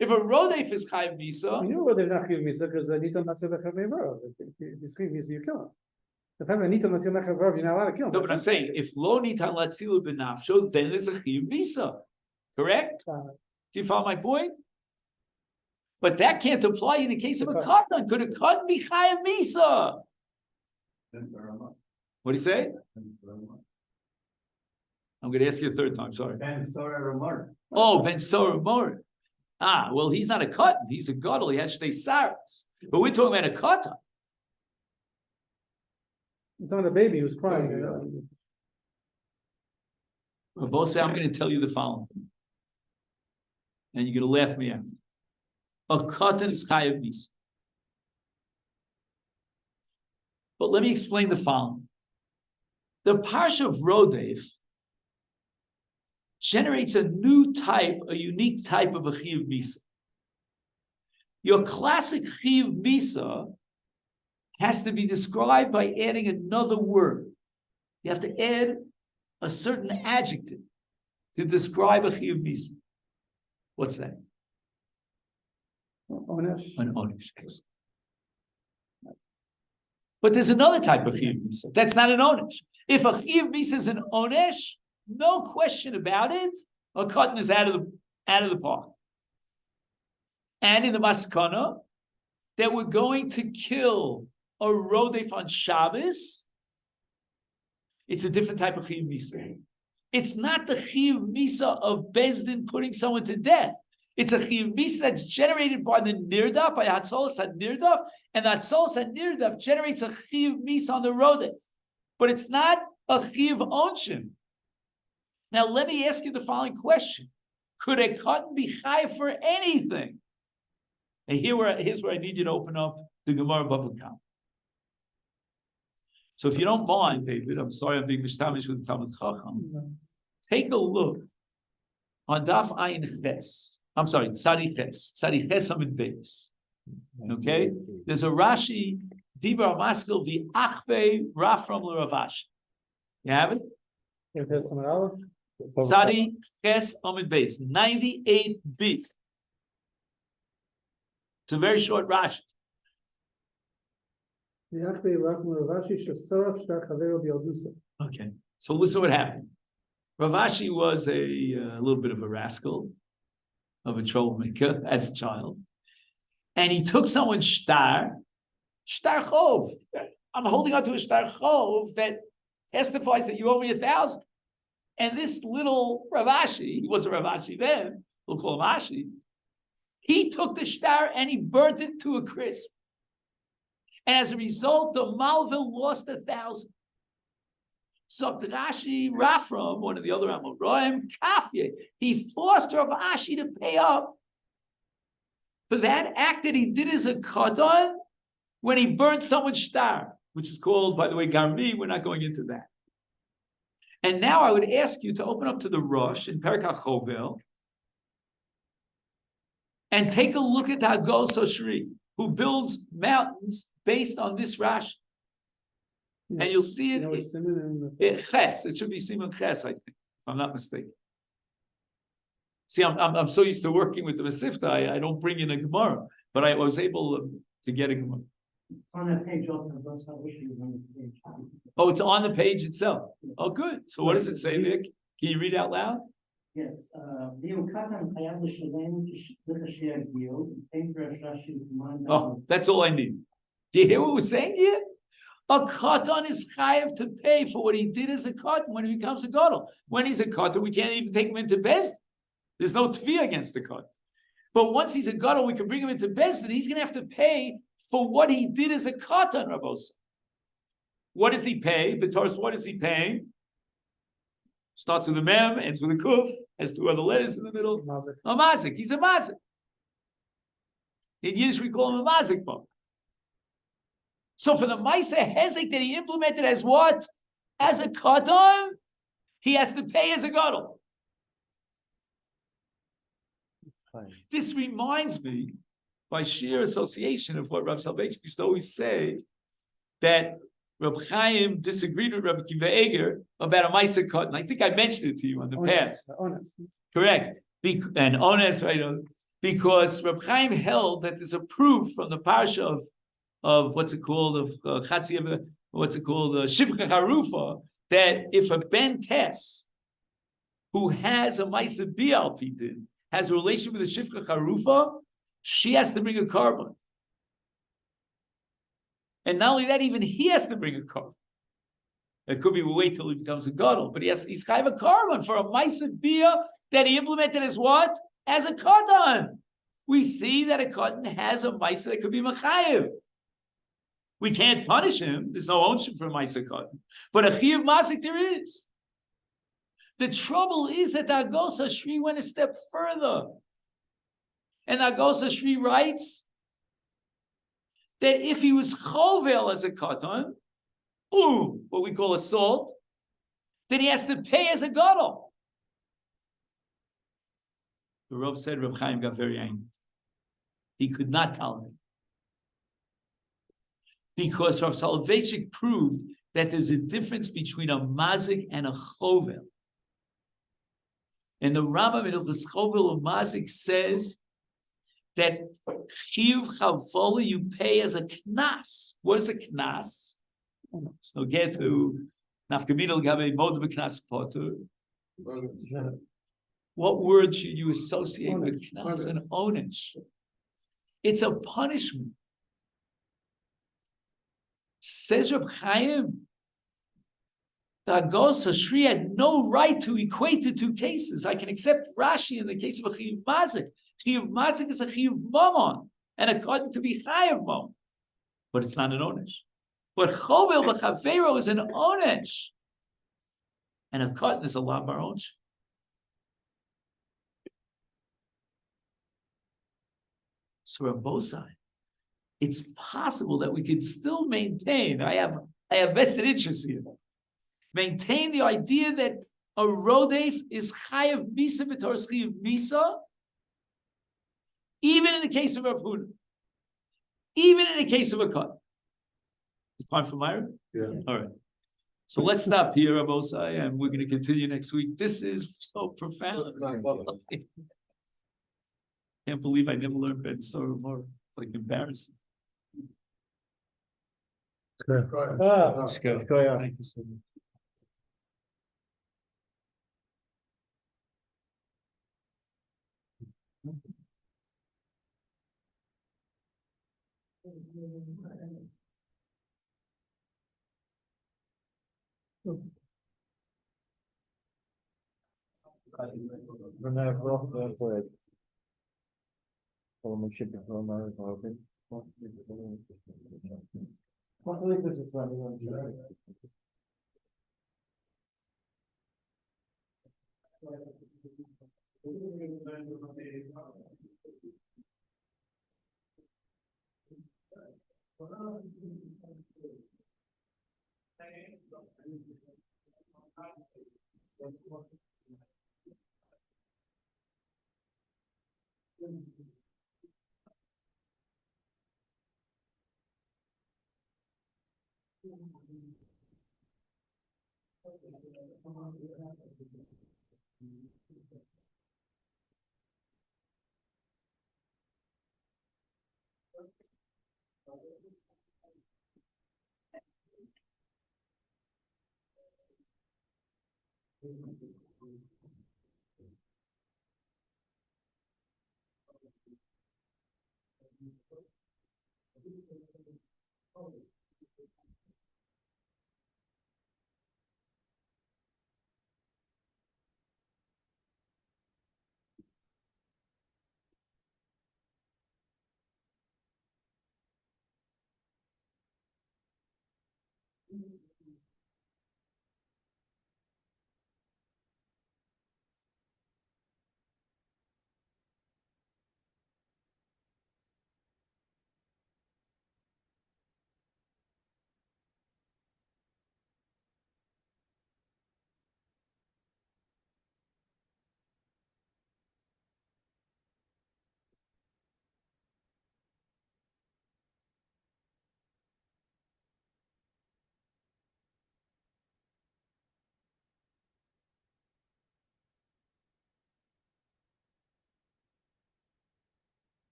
If a rodef is chayiv misa,
You know what they're not giving me because I need to not say the chayiv. This chayiv misa you kill him. The fact that I need to not say the chayiv, you're not allowed to kill him.
no, but I'm saying if lo nitan latzilu benafsho, then there's a chayiv misa, correct? Do you follow my point? But that can't apply in the case of a katan. Could a katan be chayiv misa? What do you say? I'm going to ask you a third time. Sorry.
Ben Sora Ramar.
Oh, Ben Sora Mor. Ah, well, he's not a katan. He's a gadol. He has to stay saras. But we're talking about a katan.
You're talking about the baby who's crying.
Both say, I'm going to tell you the following. And you're going to laugh me out. A katan is chayav misa. But let me explain the following. The parsha of Rodev generates a new type, a unique type of a chiyuv misa. Your classic chiyuv misa has to be described by adding another word. You have to add a certain adjective to describe a chiyuv misa. What's that?
Onesh.
An onesh. But there's another type of chiyuv misa. That's not an onesh. If a chiyuv misa is an onesh, no question about it, a katan is out of the park. And in the maskana, that we're going to kill a rodef on Shabbos, it's a different type of chiyuv misa. It's not the chiyuv misa of Bezdin putting someone to death. It's a chiyuv misa that's generated by the nirdaf, by Hatzolos HaNirdaf, and Hatzolos HaNirdaf generates a chiyuv misa on the rodef. But it's not a chiyuv onshin. Now, let me ask you the following question. Could a katan be chayav for anything? And here's where I need you to open up the Gemara Bava Kama. So if you don't mind, David, I'm sorry I'm being mishtamish with the Talmud Chacham. Take a look on Daf Ayin Ches. I'm sorry, Tzadi Ches Amid Beis. Okay? There's a Rashi, Dibra Maskil, the Achbe Rafram L'Ravash. You have it? Tzadi Ches Amid Beis, 98b. It's a very short Rashi. Okay, so listen what happened. Ravashi was a little bit of a rascal, of a troublemaker as a child, and he took someone's shtar chov. I'm holding on to a shtar chov that testifies that you owe me 1,000. And this little Ravashi, he wasn't Ravashi then, we'll call him Ashi, he took the shtar and he burnt it to a crisp. And as a result, the Malville lost 1,000. So Rashi Rafram, one of the other Amoraim, Kafye, he forced Rav Ashi to pay up for that act that he did as a katan when he burned someone's shtar, which is called, by the way, garmi. We're not going into that. And now I would ask you to open up to the Rosh in Perek HaChovel and take a look at Hagos Oshri, who builds mountains based on this Rashi. And you'll see it. Ches. It should be Simon Ches, I think, if I'm not mistaken. See, I'm so used to working with the Masechet, I don't bring in a Gemara, but I was able to get a Gemara.
On that page, also, those are issues on the page.
Oh, it's on the page itself. Oh, good. So what does it say, Nick? Can you read out loud?
Yes, BIyun katan chayav l'shalem l'kasher BIyun, and Rav Rashi command.
Oh, that's all I need. Do you hear what we're saying here? A katan is chayav to pay for what he did as a katan when he becomes a gadol. When he's a katan, we can't even take him into Bezdin. There's no tvi against the katan. But once he's a gadol, we can bring him into Bezdin. He's going to have to pay for what he did as a katan, Rabos. What does he pay? B'toros, what is he paying? Starts with a mem, ends with a kuf, has two other letters in the middle. A mazik. He's a mazik. In Yiddish, we call him a mazik book. So for the Masechet Hezek that he implemented as what? As a katan, he has to pay as a gadol. This reminds me, by sheer association, of what Rav Soloveitchik used to always say, that Reb Chaim disagreed with Rabbi Akiva Eger about a Masechet katan. I think I mentioned it to you on the past. Correct. And honest, right? Because Reb Chaim held that there's a proof from the parsha of what's it called, of Shivcha Harufa, that if a Ben Tess who has a Masechet Bial Pidin has a relation with a Shivcha Harufa, she has to bring a carbon. And not only that, even he has to bring a carbon. It could be we wait till he becomes a gadol, but he's chayav a carbon for a Masechet Bia that he implemented as what? As a katan. We see that a katan has a Masechet that could be machayev. We can't punish him. There's no ownership for a Masechet katan. But a chiyuv masik there is. The trouble is that the Hagos Oshri went a step further. And the Hagos Oshri writes that if he was chovel as a katan, what we call assault, then he has to pay as a gadol. The Rav said Rav Chaim got very angry. He could not tolerate it. Because Rav Soloveitchik proved that there's a difference between a mazik and a chovel. And the Rambam in Hilchos Chovel Mazik says that chiyuv chavola you pay as a knas. What is a knas? So get to nafkamidal gabe mod v'knas potter. What word should you associate with knas? An onesh. It's a punishment. Says Reb Chaim, the Hagos Oshri had no right to equate the two cases. I can accept Rashi in the case of a chiyuv mazik. Chiyuv mazik is a chiyuv mamon, and according to be chayav mamon, but it's not an onesh. But chovel b'chavero is an onesh, and a katan is a labar onesh. So on both sides, it's possible that we could still maintain. I have vested interest here. Maintain the idea that a rodef is chayav misa b'toros chayav misa, even in the case of Rav Huna, even in the case of a cut. It's time for Myra?
Yeah.
All right. So let's stop here, Rabosai, and we're going to continue next week. This is so profound. Can't believe I never learned Ben so more. Like embarrassing.
Good.
Let's go. Thank you so much.